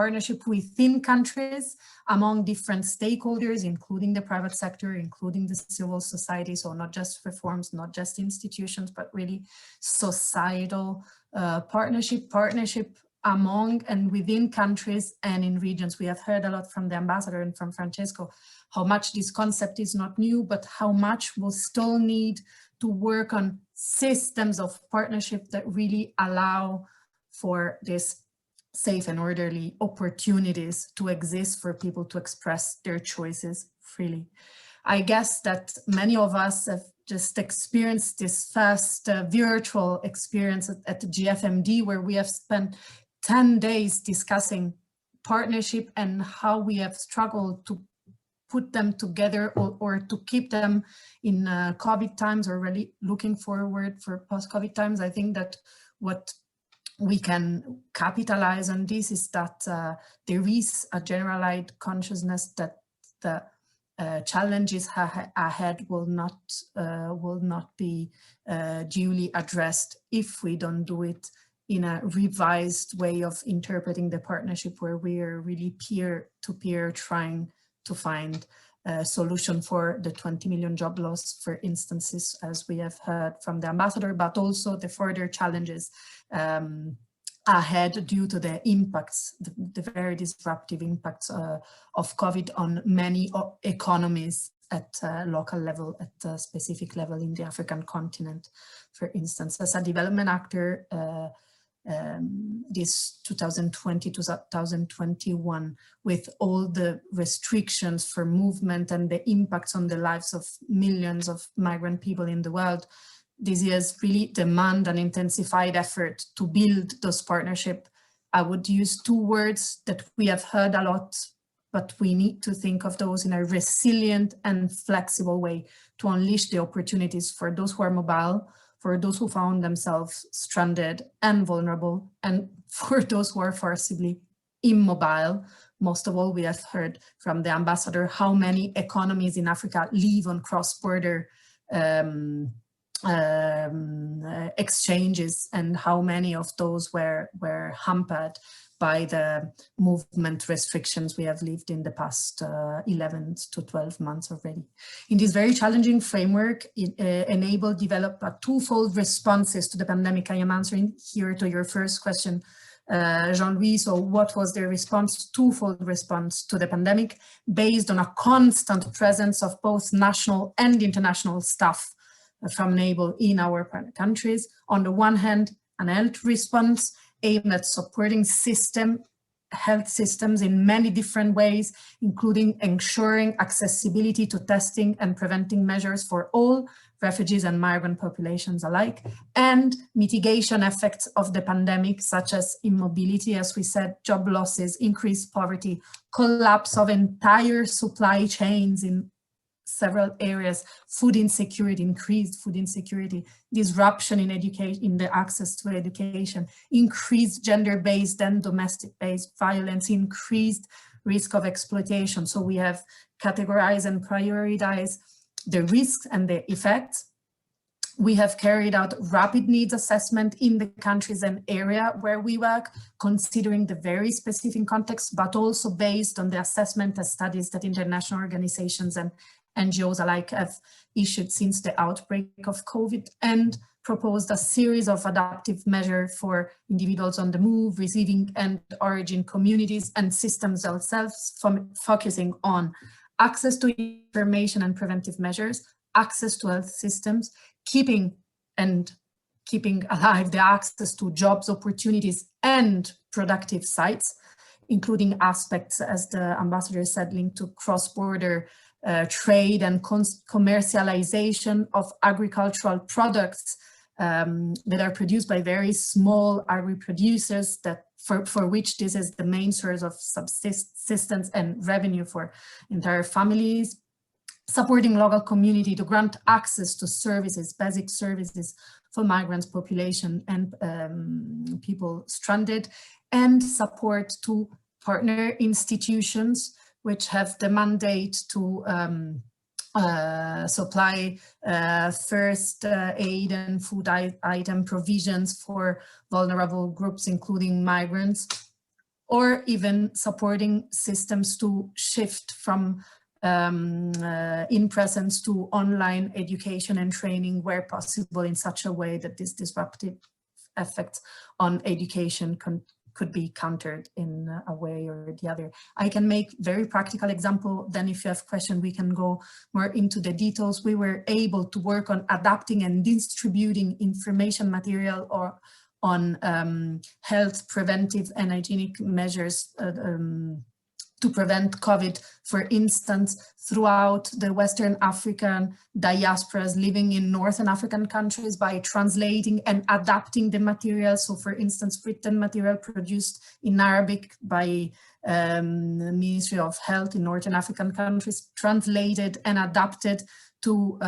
within countries, among different stakeholders, including the private sector, including the civil society. So not just reforms, not just institutions, but really societal partnership among and within countries and in regions. We have heard a lot from the ambassador and from Francesco how much this concept is not new, but how much we'll still need to work on systems of partnership that really allow for this safe and orderly opportunities to exist for people to express their choices freely. I guess that many of us have just experienced this first virtual experience at the GFMD, where we have spent 10 days discussing partnership and how we have struggled to put them together or to keep them in COVID times, or really looking forward for post-COVID times. I think that what we can capitalize on this is that there is a generalized consciousness that the challenges ahead will not be duly addressed if we don't do it in a revised way of interpreting the partnership, where we are really peer-to-peer trying to find a solution for the 20 million job loss, for instances, as we have heard from the ambassador, but also the further challenges ahead due to the impacts, the very disruptive impacts of COVID on many economies at local level, at a specific level in the African continent, for instance. As a development actor, this 2020-2021, with all the restrictions for movement and the impacts on the lives of millions of migrant people in the world, this year's really demand an intensified effort to build those partnerships. I would use two words that we have heard a lot but we need to think of those in a resilient and flexible way to unleash the opportunities for those who are mobile, for those who found themselves stranded and vulnerable, and for those who are forcibly immobile. Most of all, we have heard from the ambassador how many economies in Africa live on cross-border exchanges, and how many of those were hampered by the movement restrictions we have lived in the past 11 to 12 months already. In this very challenging framework, Enabel developed a twofold responses to the pandemic. I am answering here to your first question, Jean-Louis. So what was the response? Twofold response to the pandemic, based on a constant presence of both national and international staff from Enabel in our partner countries. On the one hand, an health response aimed at supporting health systems in many different ways, including ensuring accessibility to testing and preventing measures for all refugees and migrant populations alike, and mitigation effects of the pandemic, such as immobility, as we said, job losses, increased poverty, collapse of entire supply chains in several areas, food insecurity, increased food insecurity, disruption in education, in the access to education, increased gender-based and domestic-based violence, increased risk of exploitation. So we have categorized and prioritized the risks and the effects. We have carried out rapid needs assessment in the countries and area where we work, considering the very specific context, but also based on the assessment and studies that international organizations and NGOs alike have issued since the outbreak of COVID, and proposed a series of adaptive measures for individuals on the move, receiving and origin communities and systems themselves, focusing on access to information and preventive measures, access to health systems, keeping alive the access to jobs, opportunities, and productive sites, including aspects, as the ambassador said, linked to cross-border trade and commercialization of agricultural products that are produced by very small agri-producers, that for which this is the main source of subsistence and revenue for entire families, supporting local community to grant access to services, basic services for migrants population and people stranded, and support to partner institutions which have the mandate to supply first aid and food item provisions for vulnerable groups, including migrants, or even supporting systems to shift from in-presence to online education and training where possible, in such a way that this disruptive effects on education could be countered in a way or the other. I can make very practical example, then if you have questions, we can go more into the details. We were able to work on adapting and distributing information material or on health, preventive and hygienic measures to prevent COVID, for instance, throughout the Western African diasporas living in Northern African countries, by translating and adapting the material. So for instance, written material produced in Arabic by the Ministry of Health in Northern African countries, translated and adapted to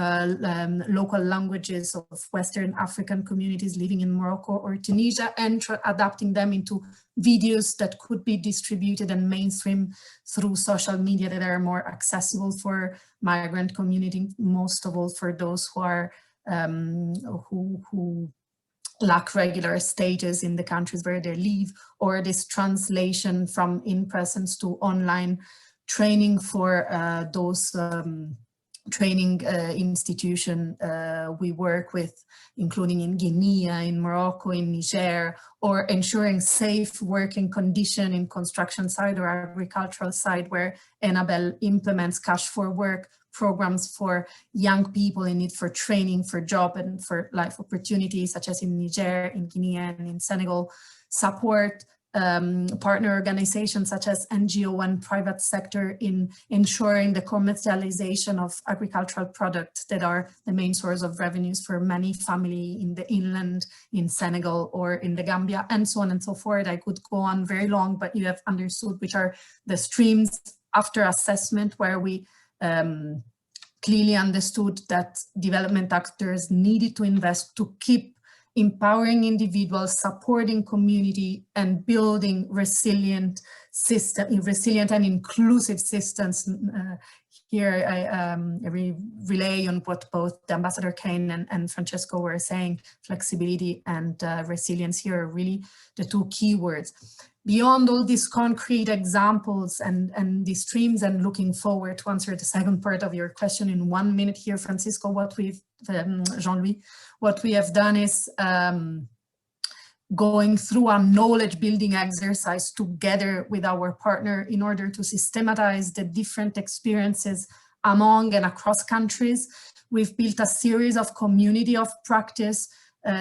local languages of Western African communities living in Morocco or Tunisia, and adapting them into videos that could be distributed and mainstream through social media that are more accessible for migrant community, most of all for those who are who lack regular stages in the countries where they live, or this translation from in-presence to online training for those training institution we work with, including in Guinea, in Morocco, in Niger, or ensuring safe working condition in construction side or agricultural side, where Enabel implements cash for work programs for young people in need for training, for job and for life opportunities, such as in Niger, in Guinea and in Senegal, support partner organizations such as NGO and private sector in ensuring the commercialization of agricultural products that are the main source of revenues for many families in the inland, in Senegal or in the Gambia, and so on and so forth. I could go on very long, but you have understood which are the streams after assessment where we clearly understood that development actors needed to invest to keep empowering individuals, supporting community, and building resilient and inclusive systems. Here I relay on what both the Ambassador Kane and Francesco were saying. Flexibility and resilience here are really the two key words. Beyond all these concrete examples and these streams, and looking forward to answer the second part of your question in 1 minute here, Francisco, what we've, Jean-Louis, what we have done is going through a knowledge building exercise together with our partner in order to systematize the different experiences among and across countries. We've built a series of community of practice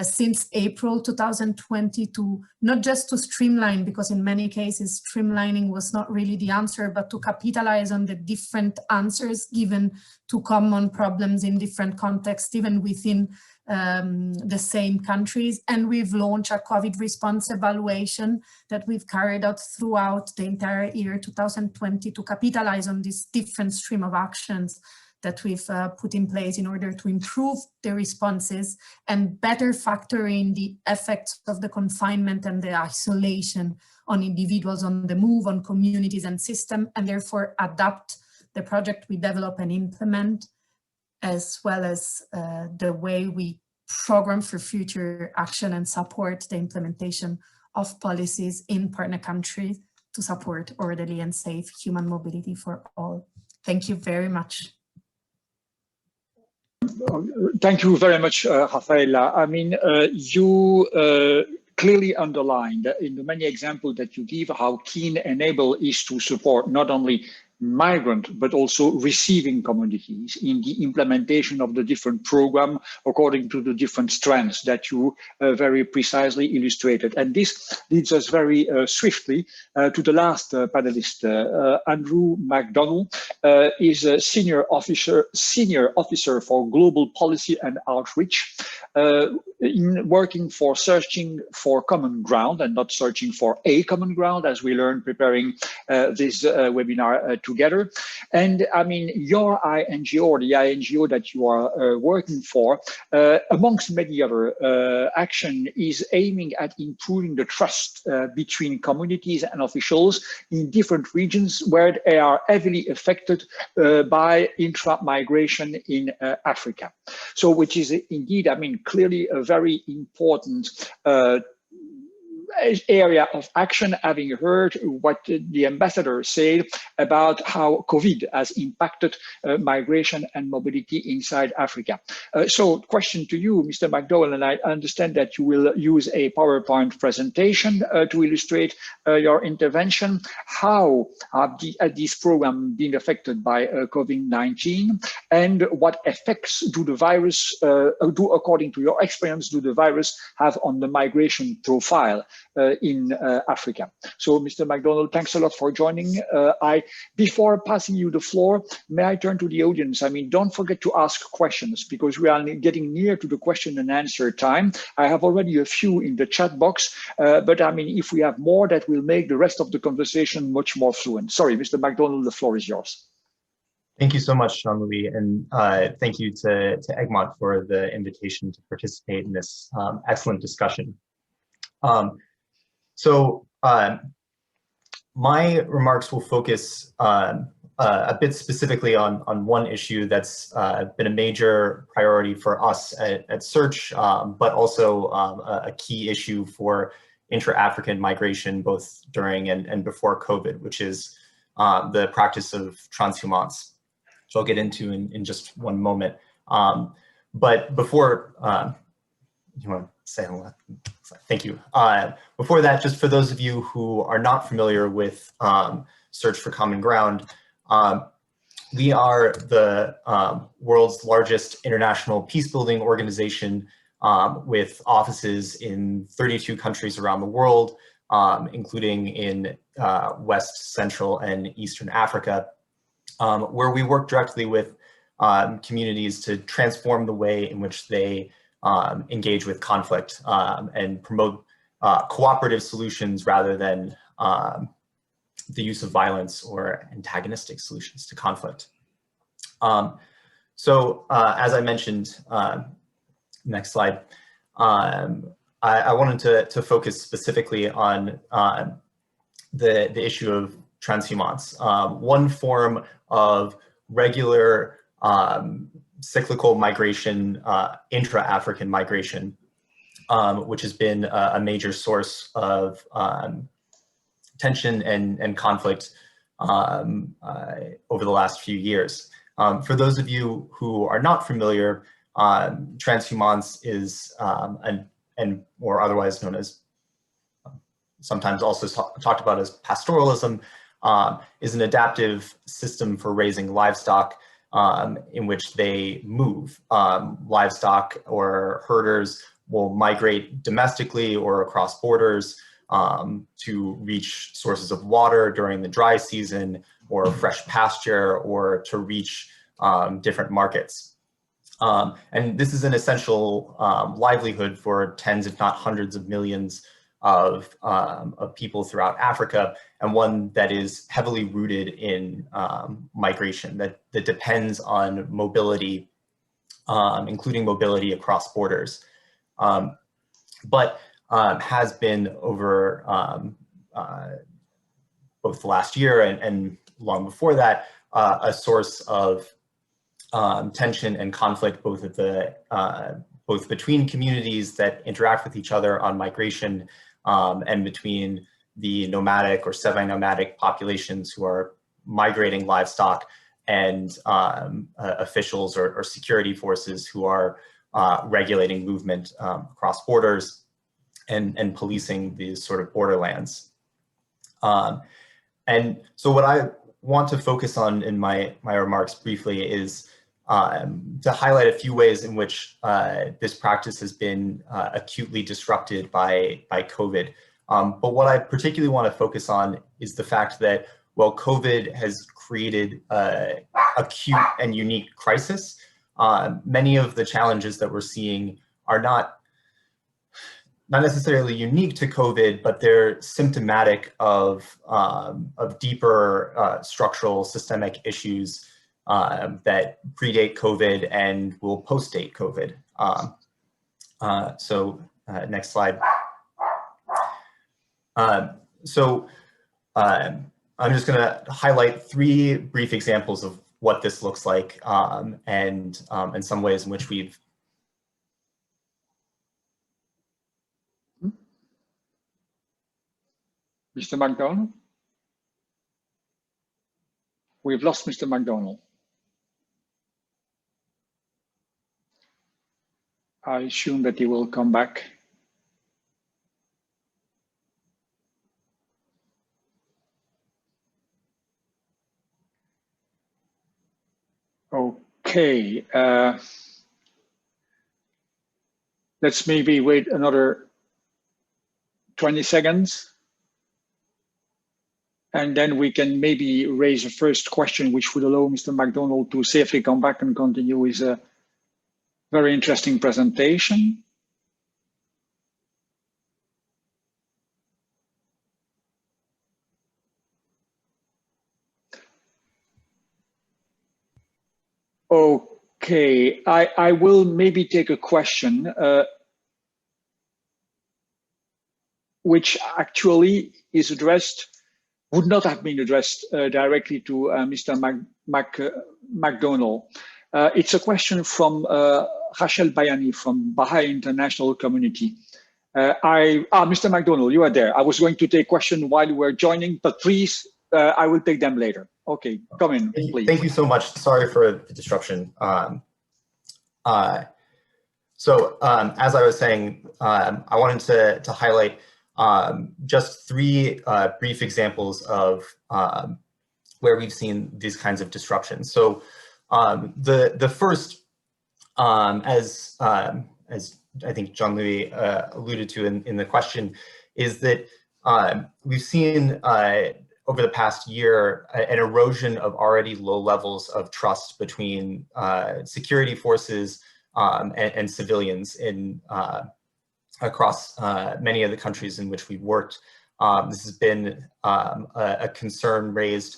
since April 2020 to not just to streamline, because in many cases streamlining was not really the answer, but to capitalize on the different answers given to common problems in different contexts, even within the same countries. And we've launched a COVID response evaluation that we've carried out throughout the entire year 2020 to capitalize on this different stream of actions that we've put in place in order to improve the responses and better factor in the effects of the confinement and the isolation on individuals on the move, on communities and system, and therefore adapt the project we develop and implement, as well as the way we program for future action and support the implementation of policies in partner countries to support orderly and safe human mobility for all. Thank you very much. Thank you very much, Raffaella. I mean, you clearly underlined in the many examples that you give how keen Enabel is to support not only migrant, but also receiving communities in the implementation of the different program according to the different strands that you very precisely illustrated. And this leads us very swiftly to the last panelist. Andrew McDonnell is a senior officer for global policy and outreach, in working for searching for common ground and not searching for a common ground, as we learned preparing this webinar together. And I mean, your INGO, or the INGO that you are working for, amongst many other action, is aiming at improving the trust between communities and officials in different regions where they are heavily affected by intra-migration in Africa. So, which is indeed, I mean, clearly a very important area of action, having heard what the ambassador said about how COVID has impacted migration and mobility inside Africa. So question to you, Mr. McDowell, and I understand that you will use a PowerPoint presentation to illustrate your intervention. How have this program been affected by COVID-19, and what effects do the virus, according to your experience, do the virus have on the migration profile in Africa? So, Mr. McDonnell, thanks a lot for joining. Before passing you the floor, may I turn to the audience? I mean, don't forget to ask questions, because we are getting near to the question and answer time. I have already a few in the chat box, but I mean, if we have more, that will make the rest of the conversation much more fluent. Sorry, Mr. McDonnell, the floor is yours. Thank you so much, Jean-Louis, and thank you to Egmont for the invitation to participate in this excellent discussion. My remarks will focus a bit specifically on one issue that's been a major priority for us at Search, but also a key issue for intra-African migration, both during and before COVID, which is the practice of transhumance, which I'll get into in just one moment. But before, you want to say hello? Thank you. Before that, just for those of you who are not familiar with Search for Common Ground, we are the world's largest international peacebuilding organization with offices in 32 countries around the world, including in West, Central, and Eastern Africa, where we work directly with communities to transform the way in which they engage with conflict and promote cooperative solutions rather than the use of violence or antagonistic solutions to conflict. So as I mentioned, next slide, I wanted to focus specifically on the issue of transhumance, one form of regular cyclical migration, intra-African migration, which has been a major source of tension and conflict over the last few years. For those of you who are not familiar, transhumance is, or otherwise known as, sometimes also talked about as pastoralism, is an adaptive system for raising livestock in which they move. Livestock or herders will migrate domestically or across borders to reach sources of water during the dry season, or fresh pasture, or to reach different markets. And this is an essential livelihood for tens, if not hundreds of millions of people throughout Africa, and one that is heavily rooted in migration, that depends on mobility, including mobility across borders, but has been over both the last year and long before that, a source of tension and conflict, both at the both between communities that interact with each other on migration, and between the nomadic or semi-nomadic populations who are migrating livestock and officials or security forces who are regulating movement across borders and policing these sort of borderlands. And so what I want to focus on in my remarks briefly is to highlight a few ways in which this practice has been acutely disrupted by COVID. But what I particularly want to focus on is the fact that while COVID has created an acute and unique crisis, many of the challenges that we're seeing are not necessarily unique to COVID, but they're symptomatic of deeper structural systemic issues that predate COVID and will post-date COVID. Next slide. I'm just going to highlight 3 brief examples of what this looks like, and some ways in which we've Mr. McDonnell? We've lost Mr. McDonnell. I assume that he will come back. Okay, let's maybe wait another 20 seconds. And then we can maybe raise a first question, which would allow Mr. McDonnell to safely come back and continue his very interesting presentation. Okay, I will maybe take a question, which actually is addressed, would not have been addressed directly to Mr. McDonnell. It's a question from Rachel Bayani from Baha'i International Community. Mr. McDonnell, you are there. I was going to take question while you were joining, but please, I will take them later. Okay, come in, please. Thank you so much. Sorry for the disruption. As I was saying, I wanted to highlight just 3 brief examples of where we've seen these kinds of disruptions. So the first, as I think Jean-Louis alluded to in the question, is that we've seen over the past year an erosion of already low levels of trust between security forces and civilians in across many of the countries in which we've worked This has been a concern raised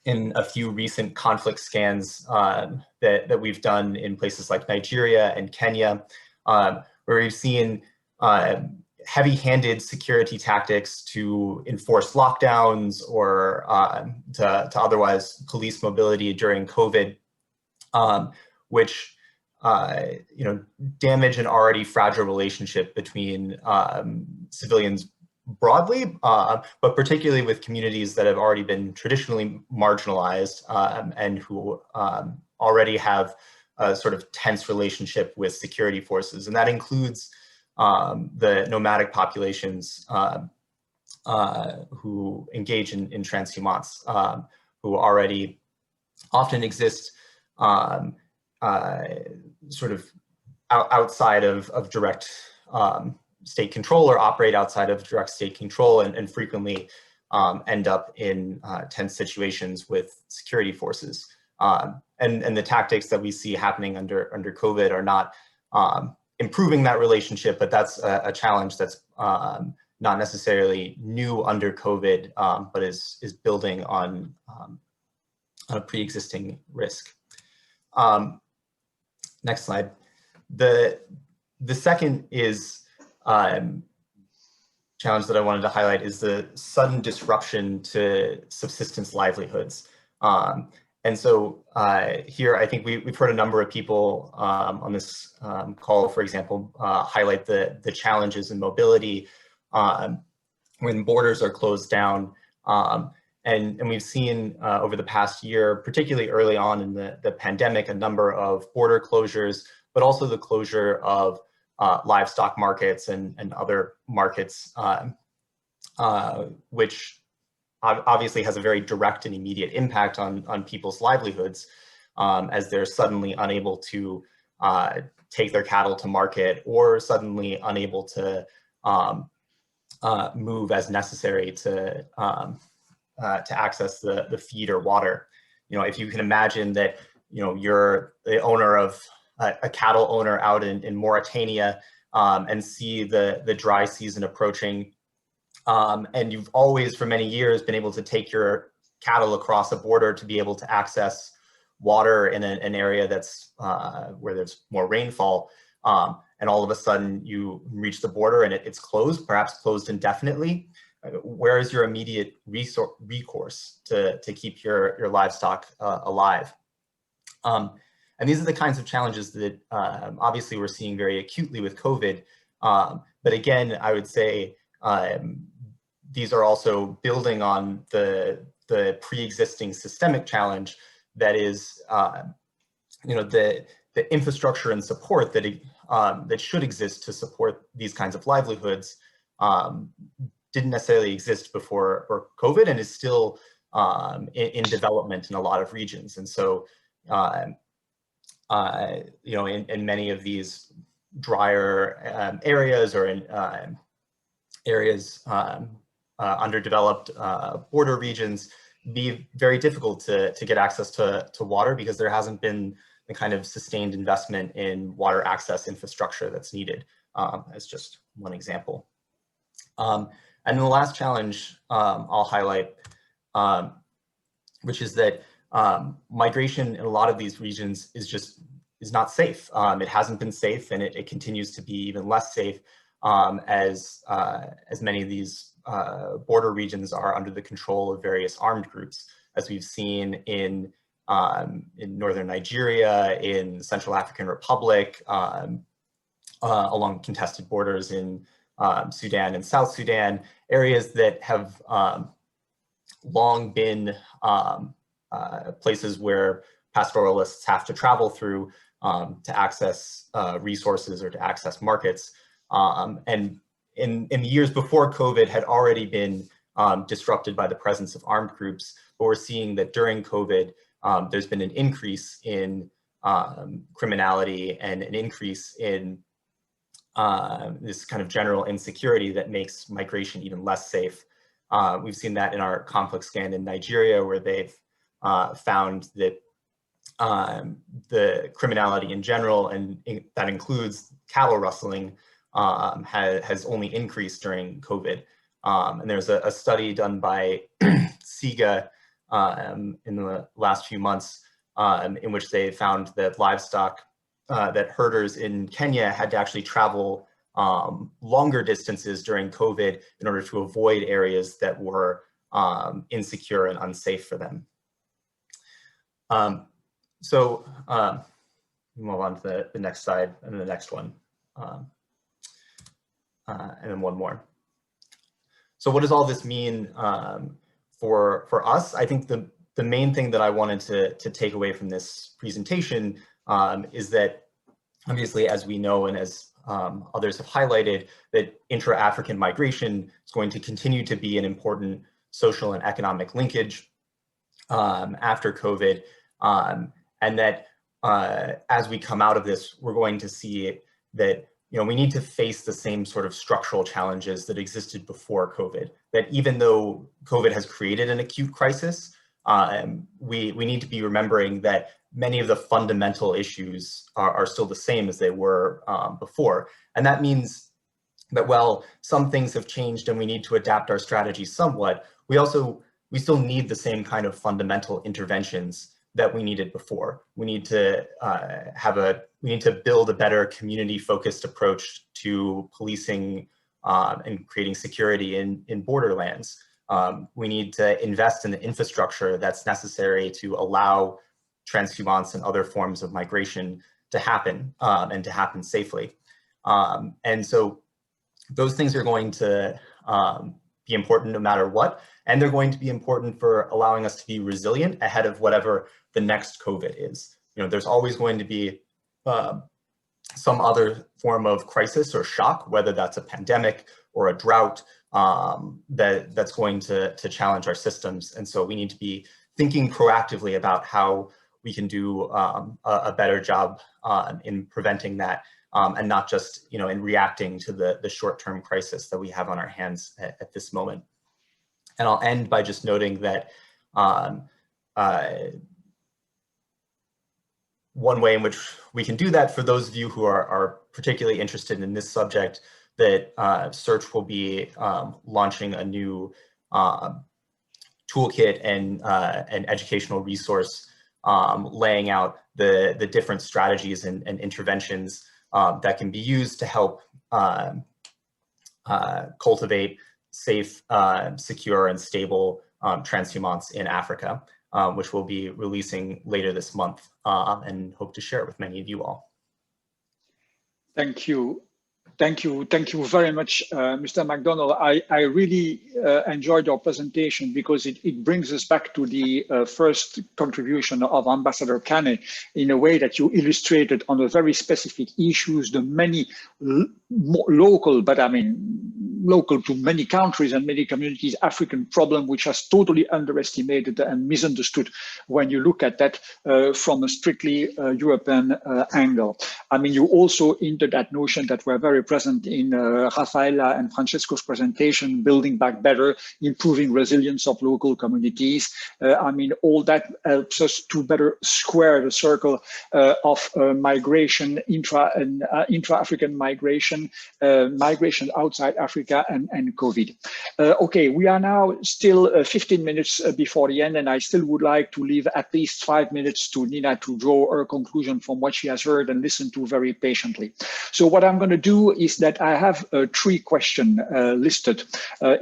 in a few recent conflict scans that we've done in places like Nigeria and Kenya, where we've seen heavy-handed security tactics to enforce lockdowns or to otherwise police mobility during COVID, which damage an already fragile relationship between civilians broadly, but particularly with communities that have already been traditionally marginalized and who already have a sort of tense relationship with security forces. And that includes the nomadic populations who engage in transhumance, who already often exist sort of outside of direct state control, or operate outside of direct state control, and frequently end up in tense situations with security forces. And the tactics that we see happening under COVID are not improving that relationship, but that's a challenge that's not necessarily new under COVID, but is building on a pre-existing risk. Next slide. The second is challenge that I wanted to highlight is the sudden disruption to subsistence livelihoods. And so here, I think we've heard a number of people on this call, for example, highlight the challenges in mobility when borders are closed down. And we've seen over the past year, particularly early on in the pandemic, a number of border closures, but also the closure of livestock markets and other markets, which obviously has a very direct and immediate impact on people's livelihoods, as they're suddenly unable to take their cattle to market, or suddenly unable to move as necessary to access the feed or water. If you can imagine that you're the owner of a cattle owner out in Mauritania and see the dry season approaching, and you've always for many years been able to take your cattle across a border to be able to access water in an area that's where there's more rainfall, and all of a sudden you reach the border and it's closed, perhaps closed indefinitely. Where is your immediate recourse to keep your livestock alive? And these are the kinds of challenges that obviously we're seeing very acutely with COVID. But again, I would say these are also building on the pre-existing systemic challenge that is, the infrastructure and support that should exist to support these kinds of livelihoods didn't necessarily exist before COVID, and is still in development in a lot of regions. And so, in many of these drier areas, or in areas underdeveloped border regions, be very difficult to get access to water, because there hasn't been the kind of sustained investment in water access infrastructure that's needed, as just one example. And then the last challenge I'll highlight, which is that migration in a lot of these regions is not safe. It hasn't been safe, and it continues to be even less safe as many of these border regions are under the control of various armed groups, as we've seen in northern Nigeria, in the Central African Republic, along contested borders in Sudan and South Sudan, areas that have long been places where pastoralists have to travel through to access resources or to access markets. And in the years before COVID had already been disrupted by the presence of armed groups, but we're seeing that during COVID, there's been an increase in criminality and an increase in this kind of general insecurity that makes migration even less safe. We've seen that in our conflict scan in Nigeria, where they've found that the criminality in general, and that includes cattle rustling, has only increased during COVID. And there's a study done by SIGA in the last few months in which they found that livestock, that herders in Kenya had to actually travel longer distances during COVID in order to avoid areas that were insecure and unsafe for them. So move on to the next slide and the next one, and then one more. So what does all this mean for us? I think the main thing that I wanted to take away from this presentation is that obviously, as we know and as others have highlighted, that intra-African migration is going to continue to be an important social and economic linkage after COVID, and that as we come out of this, we're going to see that we need to face the same sort of structural challenges that existed before COVID. That even though COVID has created an acute crisis, we need to be remembering that many of the fundamental issues are still the same as they were before. And that means that while some things have changed and we need to adapt our strategy somewhat, we still need the same kind of fundamental interventions that we needed before. We need to build a better community-focused approach to policing and creating security in borderlands. We need to invest in the infrastructure that's necessary to allow transhumance and other forms of migration to happen and to happen safely. And so those things are going to be important no matter what, and they're going to be important for allowing us to be resilient ahead of whatever the next COVID is. There's always going to be some other form of crisis or shock, whether that's a pandemic or a drought, that's going to challenge our systems. And so we need to be thinking proactively about how we can do a better job in preventing that, and not just in reacting to the short-term crisis that we have on our hands at this moment. And I'll end by just noting that one way in which we can do that, for those of you who are particularly interested in this subject, that Search will be launching a new toolkit and an educational resource laying out the different strategies and interventions that can be used to help cultivate safe, secure, and stable transhumance in Africa, which we'll be releasing later this month, and hope to share it with many of you all. Thank you. Thank you very much, Mr. McDonnell. I really enjoyed your presentation because it brings us back to the first contribution of Ambassador Kane in a way that you illustrated on the very specific issues, the many local, but I mean local to many countries and many communities, African problem, which has totally underestimated and misunderstood when you look at that from a strictly European angle. I mean, you also into that notion that we're very present in Raffaella and Francesco's presentation, building back better, improving resilience of local communities. I mean, all that helps us to better square the circle of migration, intra-African migration, migration outside Africa, and COVID. Okay, we are now still 15 minutes before the end, and I still would like to leave at least 5 minutes to Nina to draw her conclusion from what she has heard and listen to very patiently. So what I'm going to do is that I have 3 questions listed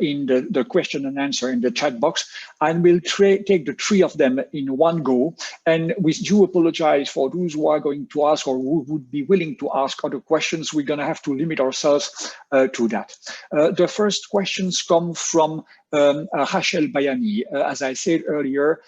in the question and answer in the chat box, and we'll take the 3 of them in one go. And we do apologize for those who are going to ask or who would be willing to ask other questions. We're going to have to limit ourselves to that. The first questions come from Rachel Bayani, as I said earlier,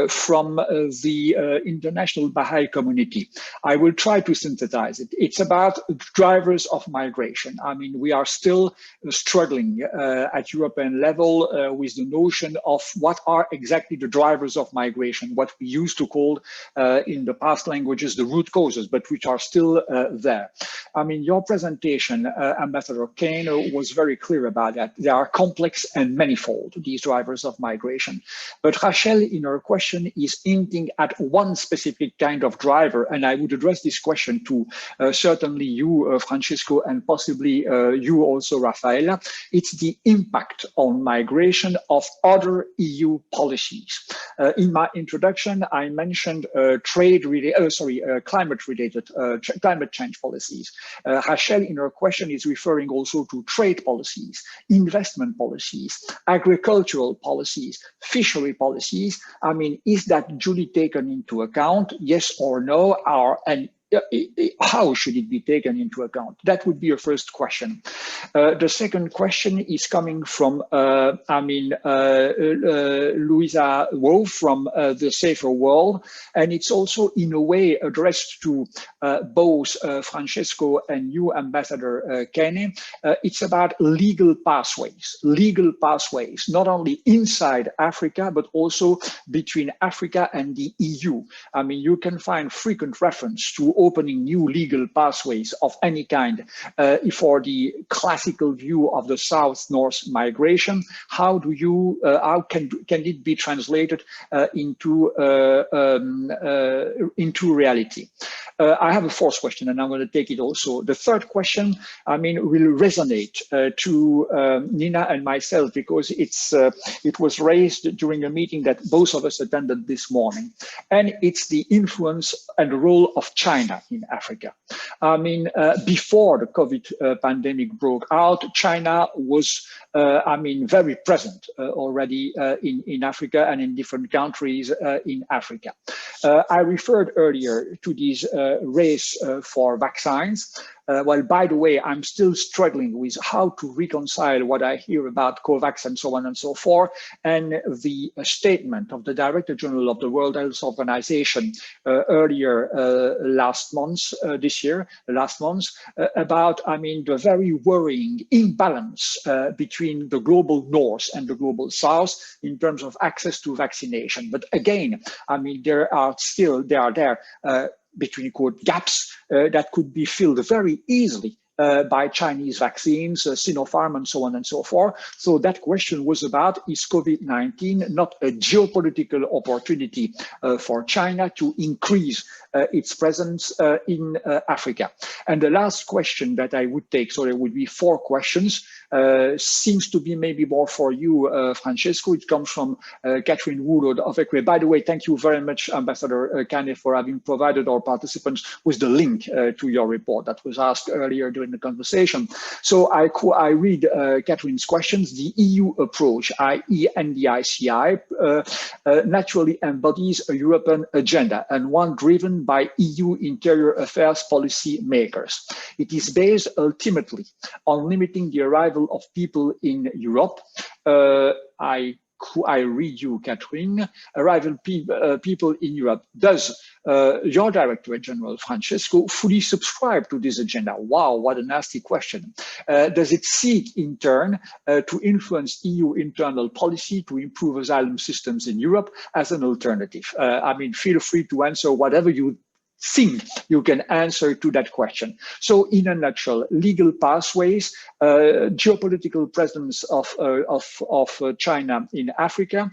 from the International Baha'i Community. I will try to synthesize it. It's about drivers of migration. I mean, we are still struggling at European level with the notion of what are exactly the drivers of migration, what we used to call in the past languages the root causes, but which are still there. I mean, your presentation, Ambassador Kane, was very clear about that. They are complex and manifold. manifold, these drivers of migration. But Rachel, in her question, is hinting at one specific kind of driver, and I would address this question to certainly you, Francesco, and possibly you also, Raffaella. It's the impact on migration of other EU policies. In my introduction, I mentioned climate-related, climate change policies. Rachel, in her question, is referring also to trade policies, investment policies, agricultural policies, fishery policies. I mean, is that duly taken into account? Yes or no? And how should it be taken into account? That would be your first question. The second question is coming from, Louisa Wu from the Safer World, and it's also in a way addressed to both Francesco and you, Ambassador Kane. It's about legal pathways, not only inside Africa, but also between Africa and the EU. I mean, you can find frequent reference to opening new legal pathways of any kind for the classical view of the South-North migration. How do you, how can it be translated into reality? I have a fourth question, and I'm going to take it also. The third question, I mean, will resonate to Nina and myself, because it was raised during a meeting that both of us attended this morning, and it's the influence and role of China in Africa. I mean, before the COVID pandemic broke out, China was, very present already in Africa and in different countries in Africa. I referred earlier to this race for vaccines. Well, by the way, I'm still struggling with how to reconcile what I hear about COVAX and so on and so forth, and the statement of the Director General of the World Health Organization earlier last month, about, the very worrying imbalance between the global North and the global South in terms of access to vaccination. But again, there are between quote gaps that could be filled very easily by Chinese vaccines, Sinopharm, and so on and so forth. So that question was about, is COVID-19 not a geopolitical opportunity for China to increase its presence in Africa? And the last question that I would take, so there would be 4 questions, seems to be maybe more for you, Francesco. It comes from Catherine Woolard of ECRE. By the way, thank you very much, Ambassador Kane, for having provided our participants with the link to your report that was asked earlier during the conversation. So I read Catherine's questions. The EU approach, i.e. NDICI, naturally embodies a European agenda, and one driven by EU interior affairs policy makers. It is based ultimately on limiting the arrival of people in Europe. I read you, Catherine, arrival people in Europe. Does your Director General, Francesco, fully subscribe to this agenda? Wow, what a nasty question. Does it seek, in turn, to influence EU internal policy to improve asylum systems in Europe as an alternative? Feel free to answer whatever you think you can answer to that question. So in a nutshell, legal pathways, geopolitical presence of China in Africa,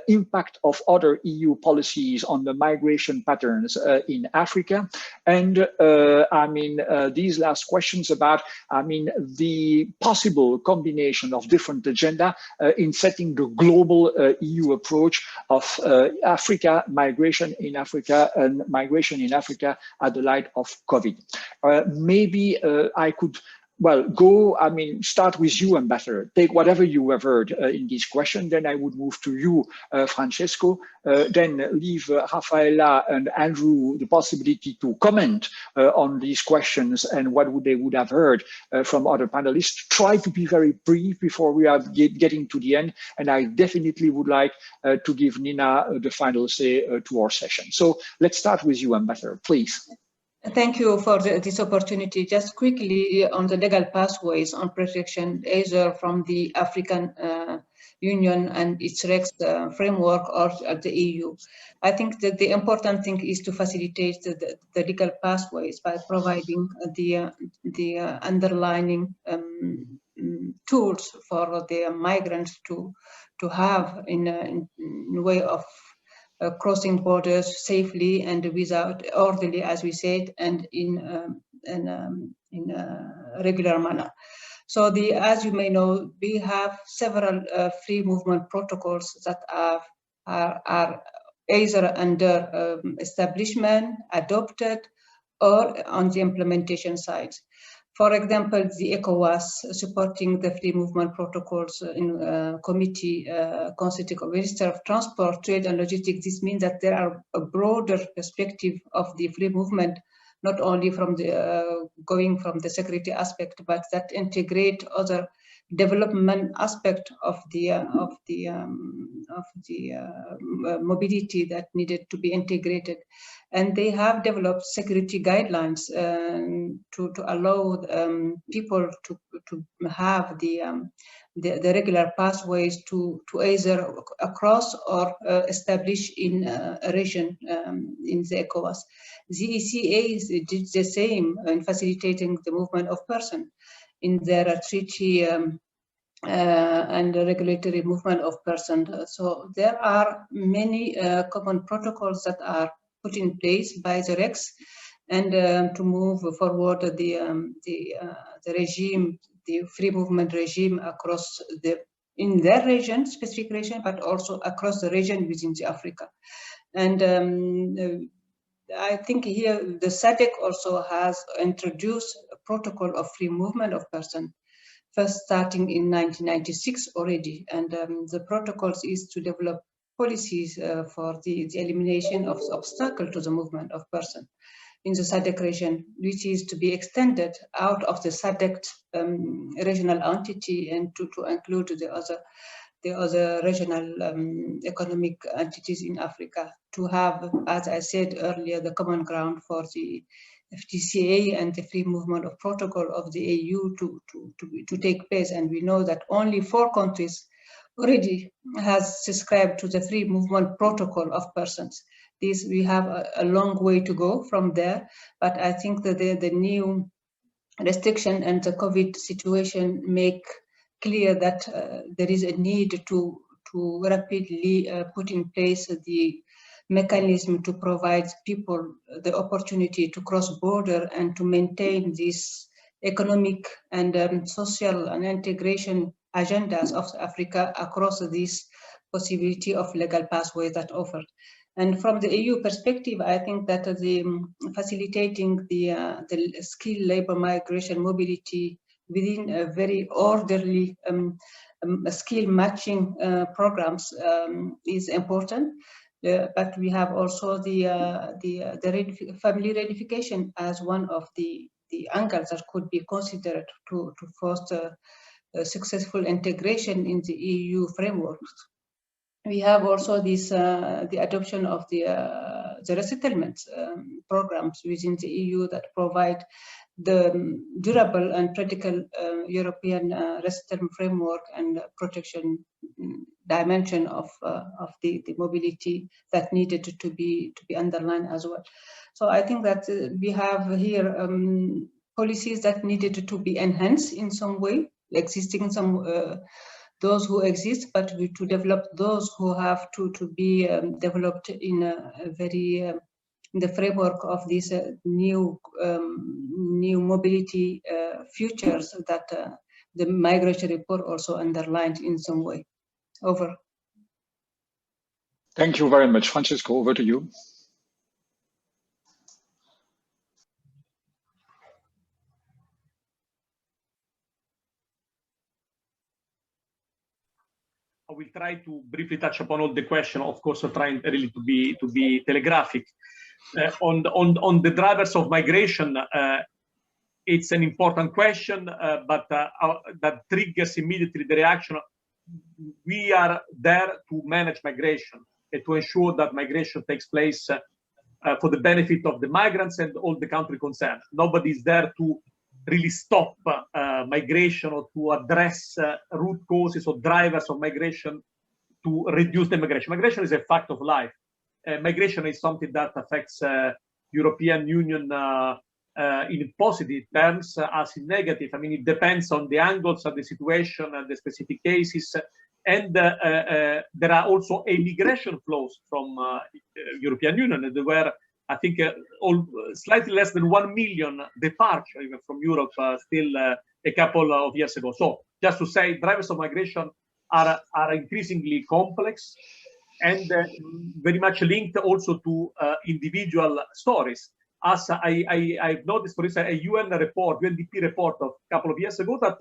impact of other EU policies on the migration patterns in Africa, and these last questions about the possible combination of different agenda in setting the global EU approach of Africa, migration in Africa, and migration in Africa at the light of COVID. Maybe I could, start with you, Ambassador. Take whatever you have heard in this question, then I would move to you, Francesco, then leave Raffaella and Andrew the possibility to comment on these questions and what they would have heard from other panelists. Try to be very brief before we are getting to the end, and I definitely would like to give Nina the final say to our session. So let's start with you, Ambassador, please. Thank you for this opportunity. Just quickly on the legal pathways on protection, either from the African Union and its Rex framework or at the EU. I think that the important thing is to facilitate the legal pathways by providing the underlying tools for the migrants to have in a way of crossing borders safely and without orderly, as we said, and in a regular manner. So as you may know, we have several free movement protocols that are either under establishment, adopted, or on the implementation side. For example, the ECOWAS supporting the free movement protocols in committee constituting of Minister of Transport, Trade and Logistics. This means that there are a broader perspective of the free movement, not only from the going from the security aspect, but that integrate other development aspect of the mobility that needed to be integrated. And they have developed security guidelines to allow people to have the regular pathways to either across or establish in a region in the ECOWAS. The ECA did the same in facilitating the movement of persons in their treaty and regulatory movement of persons. So there are many common protocols that are put in place by the REX, and to move forward the regime, the free movement regime across in their region, specific region, but also across the region within the Africa. And I think here the SADC also has introduced a protocol of free movement of persons, first starting in 1996 already. And the protocols is to develop policies for the elimination of obstacle to the movement of persons in the SADC region, which is to be extended out of the SADC regional entity and to include the other regional economic entities in Africa, to have, as I said earlier, the common ground for the FTCA and the free movement of protocol of the AU to take place. And we know that only 4 countries already has subscribed to the free movement protocol of persons. We have a long way to go from there, but I think that the new restriction and the COVID situation make clear that there is a need to rapidly put in place the mechanism to provide people the opportunity to cross border and to maintain these economic and social and integration agendas of Africa across this possibility of legal pathways that offered. And from the EU perspective, I think that facilitating the skilled labor migration mobility within a very orderly skill matching programs is important. But we have also the family reunification as one of the angles that could be considered to foster successful integration in the EU framework. We have also this the adoption of the resettlement programs within the EU that provide the durable and practical European resettlement framework and protection dimension of the mobility that needed to be underlined as well. So I think that we have here policies that needed to be enhanced in some way, existing some those who exist, but to develop those who have to be developed in a very in the framework of these new mobility futures that the migration report also underlined in some way. Over. Thank you very much, Francesco. Over to you. I will try to briefly touch upon all the questions, of course, trying really to be telegraphic. On the drivers of migration, it's an important question, but that triggers immediately the reaction. We are there to manage migration and to ensure that migration takes place for the benefit of the migrants and all the country concerned. Nobody is there to really stop migration or to address root causes or drivers of migration to reduce the migration. Migration is a fact of life. Migration is something that affects European Union in positive terms as in negative. I mean, it depends on the angles of the situation and the specific cases. And there are also immigration flows from European Union. And there were, I think, slightly less than 1 million departure even from Europe still a couple of years ago. So just to say, drivers of migration are increasingly complex and very much linked also to individual stories. As I've noticed, for instance, a UNDP report of a couple of years ago that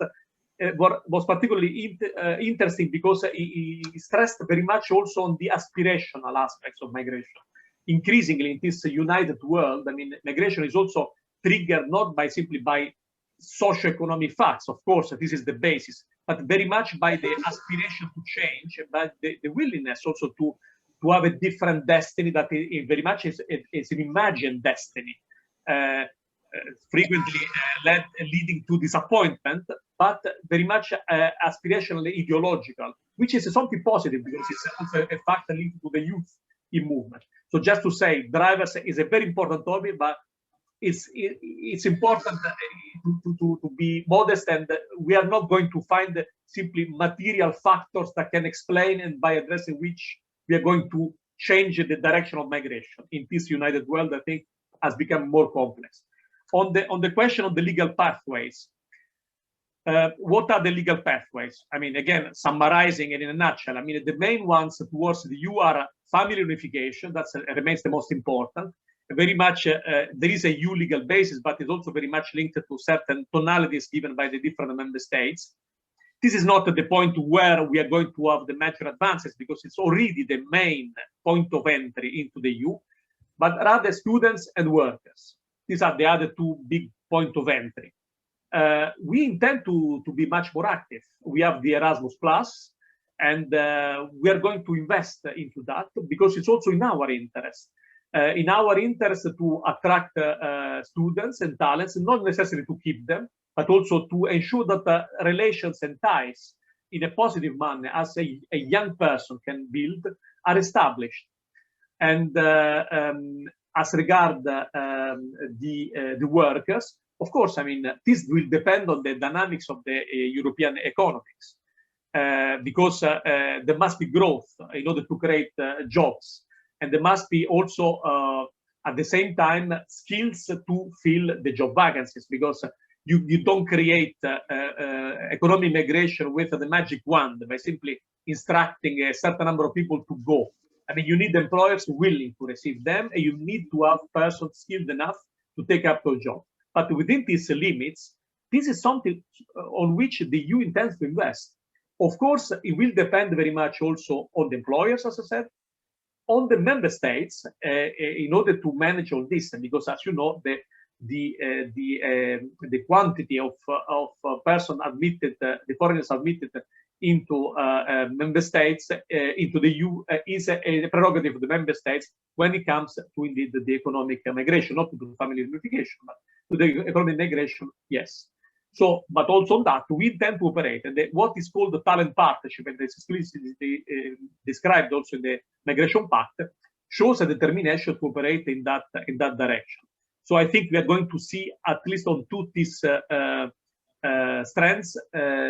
was particularly interesting because he stressed very much also on the aspirational aspects of migration. Increasingly in this united world, I mean, migration is also triggered not by simply by socioeconomic facts, of course, this is the basis, but very much by the aspiration to change, but the willingness also to have a different destiny that very much is an imagined destiny, frequently leading to disappointment, but very much aspirationally ideological, which is something positive because it's also a factor linked to the youth in movement. So just to say, drivers is a very important topic, but it's important to be modest, and we are not going to find simply material factors that can explain and by addressing which we are going to change the direction of migration in this united world. I think has become more complex. On the question of the legal pathways, what are the legal pathways? I mean, again, summarizing it in a nutshell, I mean, the main ones towards the EU are family reunification. That remains the most important. Very much, there is a EU legal basis, but it's also very much linked to certain tonalities given by the different member states. This is not the point where we are going to have the major advances because it's already the main point of entry into the EU, but rather students and workers. These are the other two big points of entry. We intend to be much more active. We have the Erasmus Plus, and we are going to invest into that because it's also in our interest. In our interest to attract students and talents, and not necessarily to keep them, but also to ensure that relations and ties in a positive manner as a young person can build are established. And as regard the workers, of course, I mean, this will depend on the dynamics of the European economies, because there must be growth in order to create jobs. And there must be also, at the same time, skills to fill the job vacancies, because you don't create economic migration with the magic wand by simply instructing a certain number of people to go. I mean, you need employers willing to receive them, and you need to have persons skilled enough to take up those jobs. But within these limits, this is something on which the EU intends to invest. Of course, it will depend very much also on the employers, as I said, on the member states in order to manage all this, because as you know, the quantity of persons admitted, the foreigners admitted into member states, into the EU, is a prerogative of the member states when it comes to indeed the economic migration, not to the family reunification, but to the economic migration, yes. So, but also on that, we intend to operate, and what is called the talent partnership, and it's explicitly described also in the Migration Pact, shows a determination to operate in that direction. So I think we are going to see, at least on two these strands,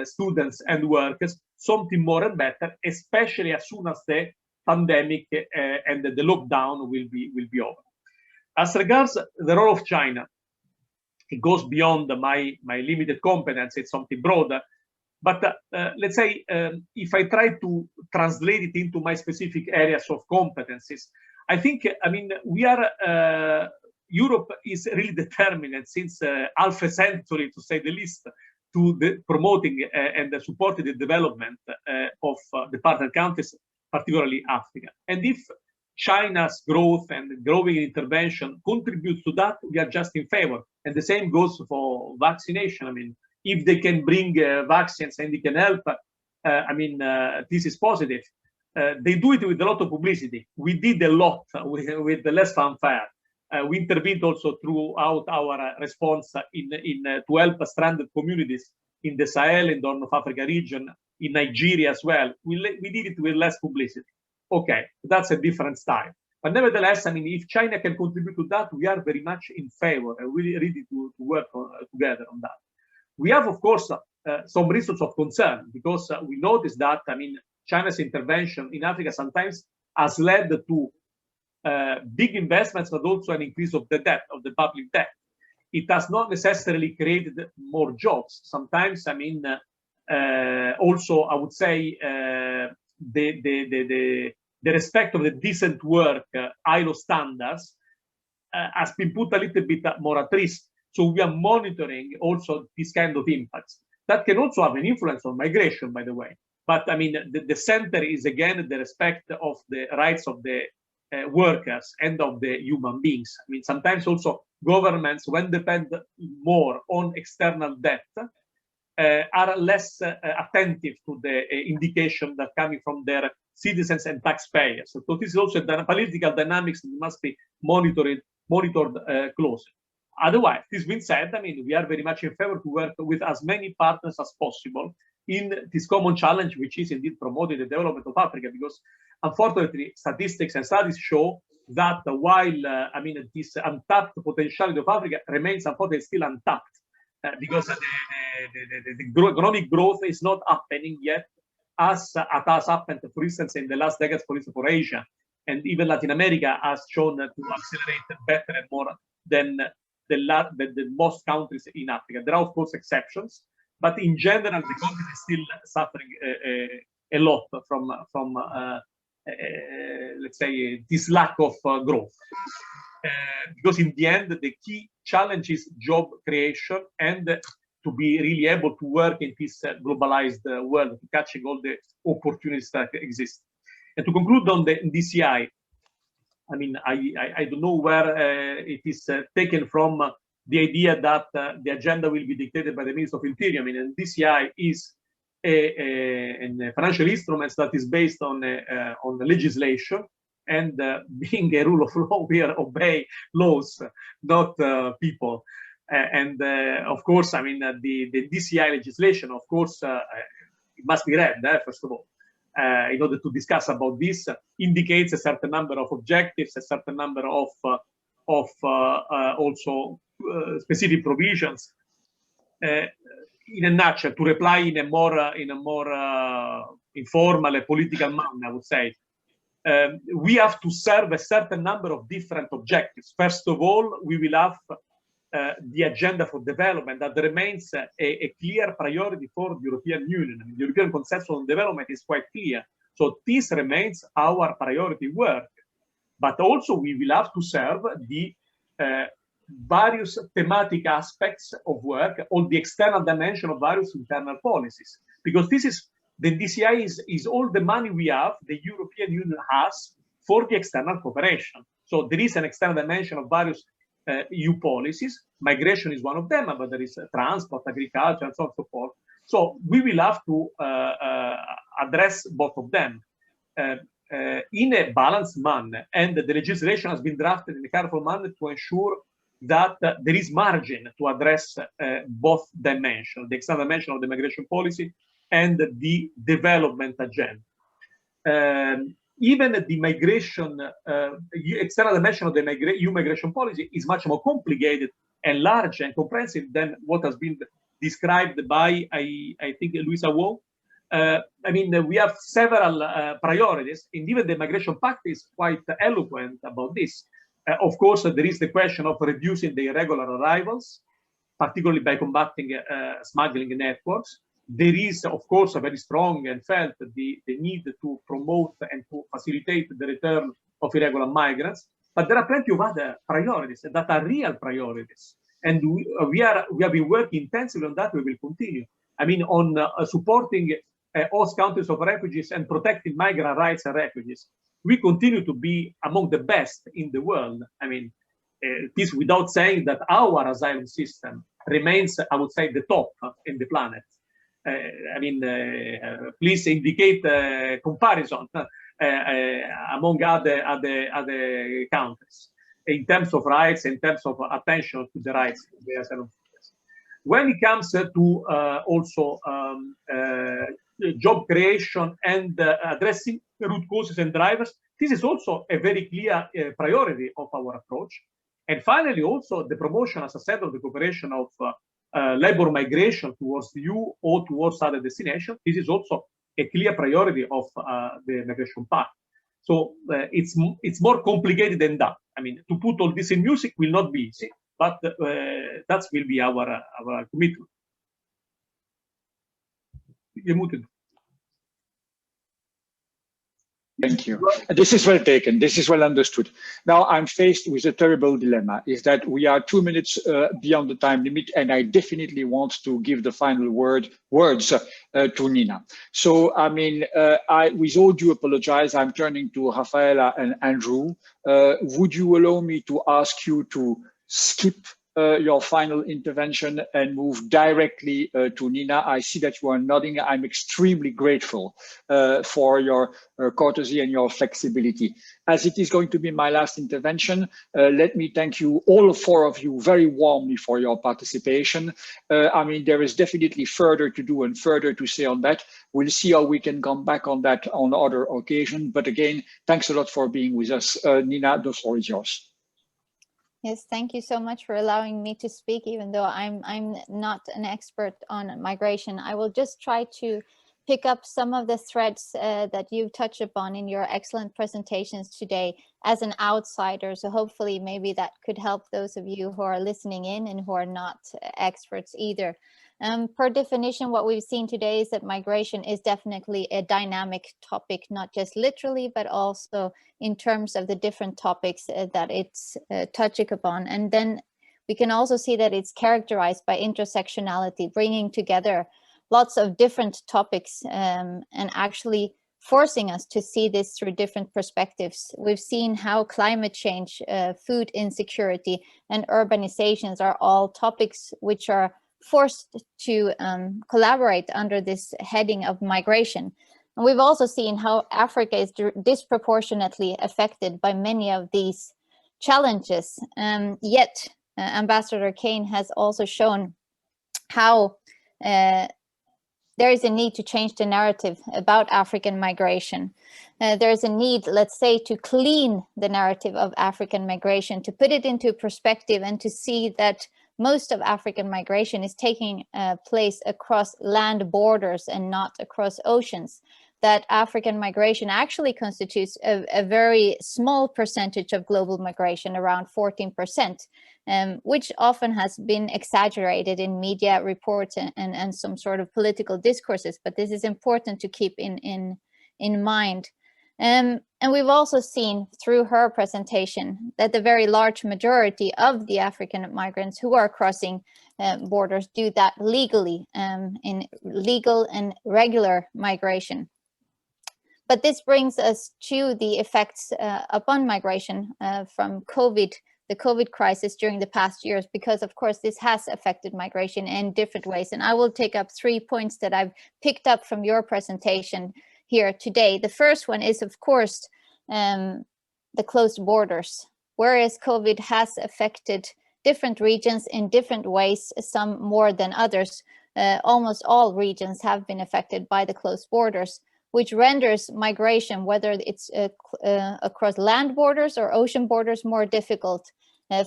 students and workers, something more and better, especially as soon as the pandemic and the lockdown will be over. As regards the role of China, it goes beyond my limited competence. It's something broader. But let's say, if I try to translate it into my specific areas of competencies, I think, I mean, we are, Europe is really determined since half a century, to say the least, to promoting and supporting the development of the partner countries, particularly Africa. And if China's growth and growing intervention contributes to that, we are just in favor. And the same goes for vaccination. I mean, if they can bring vaccines and they can help, I mean, this is positive. They do it with a lot of publicity. We did a lot with the less fanfare. We intervened also throughout our response to help stranded communities in the Sahel, in the Horn of Africa region, in Nigeria as well. We did it with less publicity. Okay, that's a different style. But nevertheless, I mean, if China can contribute to that, we are very much in favor and really ready to work together on that. We have, of course, some reasons of concern, because we notice that, I mean, China's intervention in Africa sometimes has led to big investments, but also an increase of the debt, of the public debt. It has not necessarily created more jobs. Sometimes, I mean, also, I would say, the respect of the decent work, ILO standards, has been put a little bit more at risk. So we are monitoring also this kind of impacts. That can also have an influence on migration, by the way. But I mean, the center is again the respect of the rights of the workers and of the human beings. I mean, sometimes also governments, when depend more on external debt, are less attentive to the indication that coming from their citizens and taxpayers. So this is also the political dynamics that must be monitored closely. Otherwise, this being said, I mean, we are very much in favor to work with as many partners as possible in this common challenge, which is indeed promoting the development of Africa, because unfortunately, statistics and studies show that while, I mean, this untapped potentiality of Africa remains unfortunately still untapped, because the economic growth is not happening yet as it has happened, for instance, in the last decades, for instance, for Asia, and even Latin America has shown to accelerate better and more than the most countries in Africa. There are, of course, exceptions, but in general, the country is still suffering a lot from let's say, this lack of growth. Because in the end, the key challenge is job creation and to be really able to work in this globalized world, catching all the opportunities that exist. And to conclude on the DCI, I mean, I don't know where it is taken from, the idea that the agenda will be dictated by the Minister of Interior. I mean, DCI is a financial instrument that is based on legislation, and being a rule of law, we obey laws, not people. Of course, I mean, the DCI legislation, of course, it must be read, first of all. In order to discuss about this, indicates a certain number of objectives, a certain number of also specific provisions. In a nutshell, to reply in a more informal and political manner, I would say, we have to serve a certain number of different objectives. First of all, we will have the agenda for development that remains a clear priority for the European Union. I mean, the European consensus on development is quite clear. So this remains our priority work. But also we will have to serve the various thematic aspects of work on the external dimension of various internal policies. Because this is, the DCI is all the money we have, the European Union has for the external cooperation. So there is an external dimension of various EU policies. Migration is one of them, but there is transport, agriculture, and so on and so forth. So we will have to address both of them in a balanced manner. And the legislation has been drafted in a careful manner to ensure that there is margin to address both dimensions, the external dimension of the migration policy and the development agenda. Even the migration, external dimension of the EU migration policy is much more complicated and large and comprehensive than what has been described by, I think, Louisa Wong. I mean, we have several priorities, and even the Migration Pact is quite eloquent about this. Of course, there is the question of reducing the irregular arrivals, particularly by combating smuggling networks. There is, of course, a very strong and felt the need to promote and to facilitate the return of irregular migrants. But there are plenty of other priorities that are real priorities. And we have been working intensively on that. We will continue. I mean, on supporting host countries of refugees and protecting migrant rights and refugees. We continue to be among the best in the world. I mean, this without saying that our asylum system remains, I would say, the top in the planet. I mean, please indicate comparison among other countries in terms of rights, in terms of attention to the rights of the asylum seekers. When it comes to also job creation and addressing the root causes and drivers, This is also a very clear priority of our approach. And finally, also the promotion, as I said, of the cooperation of labor migration towards the EU or towards other destinations. This is also a clear priority of the migration pact. So it's more complicated than that. I mean, to put all this in music will not be easy, but that will be our commitment. You're muted. Thank you. This is well taken. This is well understood. Now I'm faced with a terrible dilemma, is that we are 2 minutes beyond the time limit, and I definitely want to give the final words to Nina. So, I mean, with all due apologize, I'm turning to Raffaella and Andrew. Would you allow me to ask you to skip your final intervention and move directly to Nina? I see that you are nodding. I'm extremely grateful for your courtesy and your flexibility. As it is going to be my last intervention, let me thank you, all 4 of you, very warmly for your participation. I mean, there is definitely further to do and further to say on that. We'll see how we can come back on that on other occasion. But again, thanks a lot for being with us. Nina, the floor is yours. Yes, thank you so much for allowing me to speak, even though I'm not an expert on migration. I will just try to pick up some of the threads that you've touched upon in your excellent presentations today as an outsider. So hopefully maybe that could help those of you who are listening in and who are not experts either. Per definition, what we've seen today is that migration is definitely a dynamic topic, not just literally, but also in terms of the different topics that it's touching upon. And then we can also see that it's characterized by intersectionality, bringing together lots of different topics and actually forcing us to see this through different perspectives. We've seen how climate change, food insecurity, and urbanizations are all topics which are forced to collaborate under this heading of migration. And we've also seen how Africa is disproportionately affected by many of these challenges. Yet, Ambassador Kane has also shown how there is a need to change the narrative about African migration. There's a need, let's say, to clean the narrative of African migration, to put it into perspective and to see that most of African migration is taking place across land borders and not across oceans. That African migration actually constitutes a very small percentage of global migration, around 14%, which often has been exaggerated in media reports and some sort of political discourses. But this is important to keep in mind. And we've also seen through her presentation that the very large majority of the African migrants who are crossing borders do that legally, in legal and regular migration. But this brings us to the effects upon migration from COVID, the COVID crisis during the past years, because of course this has affected migration in different ways. And I will take up 3 points that I've picked up from your presentation here today. The first one is, of course, the closed borders. Whereas COVID has affected different regions in different ways, some more than others, almost all regions have been affected by the closed borders, which renders migration, whether it's across land borders or ocean borders, more difficult,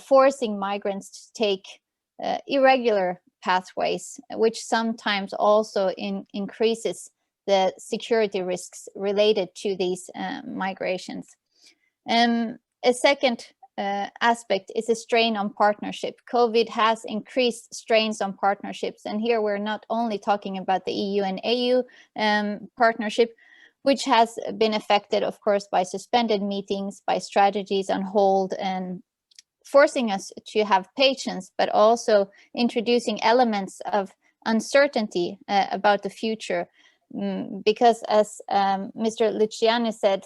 forcing migrants to take irregular pathways, which sometimes also increases the security risks related to these migrations. A second aspect is a strain on partnership. COVID has increased strains on partnerships, and here we're not only talking about the EU and AU partnership, which has been affected, of course, by suspended meetings, by strategies on hold, and forcing us to have patience, but also introducing elements of uncertainty about the future. Because as Mr. Luciani said,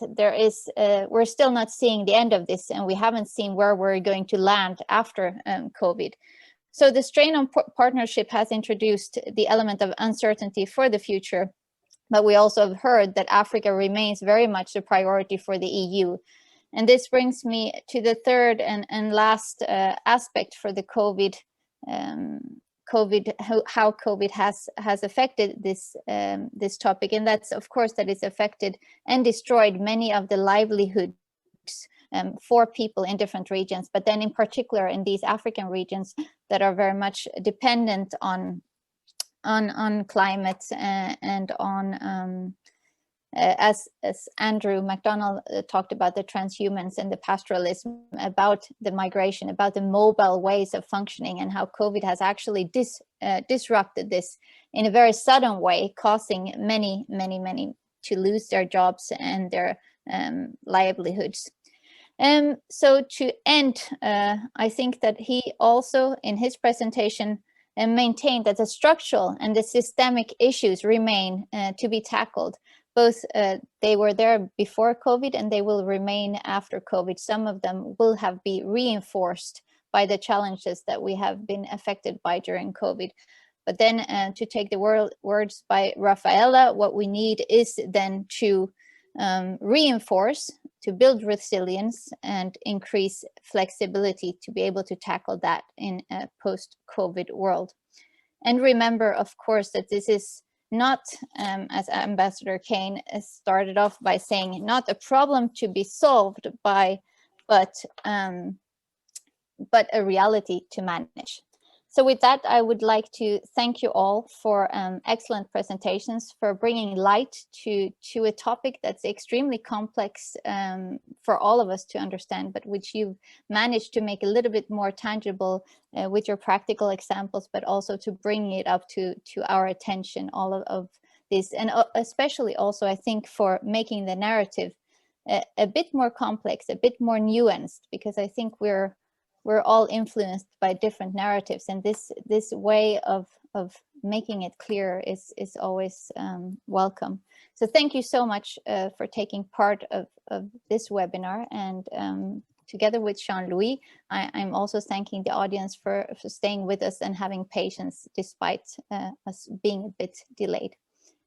we're still not seeing the end of this, and we haven't seen where we're going to land after COVID. So the strain on partnership has introduced the element of uncertainty for the future, but we also have heard that Africa remains very much a priority for the EU. And this brings me to the third and last aspect for the COVID how COVID has affected this this topic, and that's of course that it's affected and destroyed many of the livelihoods for people in different regions, but then in particular in these African regions that are very much dependent on climate and on as Andrew McDonnell talked about the transhumance and the pastoralism, about the migration, about the mobile ways of functioning, and how COVID has actually disrupted this in a very sudden way, causing many to lose their jobs and their livelihoods. So to end, I think that he also in his presentation maintained that the structural and the systemic issues remain to be tackled. Both they were there before COVID and they will remain after COVID. Some of them will have been reinforced by the challenges that we have been affected by during COVID. But then to take the words by Raffaella, what we need is then to reinforce, to build resilience and increase flexibility to be able to tackle that in a post-COVID world. And remember, of course, that this is not, as Ambassador Kane started off by saying, not a problem to be solved by, but a reality to manage. So with that, I would like to thank you all for excellent presentations, for bringing light to a topic that's extremely complex for all of us to understand, but which you've managed to make a little bit more tangible with your practical examples, but also to bring it up to our attention, all of this, and especially also, I think, for making the narrative a bit more complex, a bit more nuanced, because I think we're all influenced by different narratives, and this way of making it clear is always welcome. So thank you so much for taking part of this webinar, and together with Jean-Louis, I'm also thanking the audience for staying with us and having patience despite us being a bit delayed.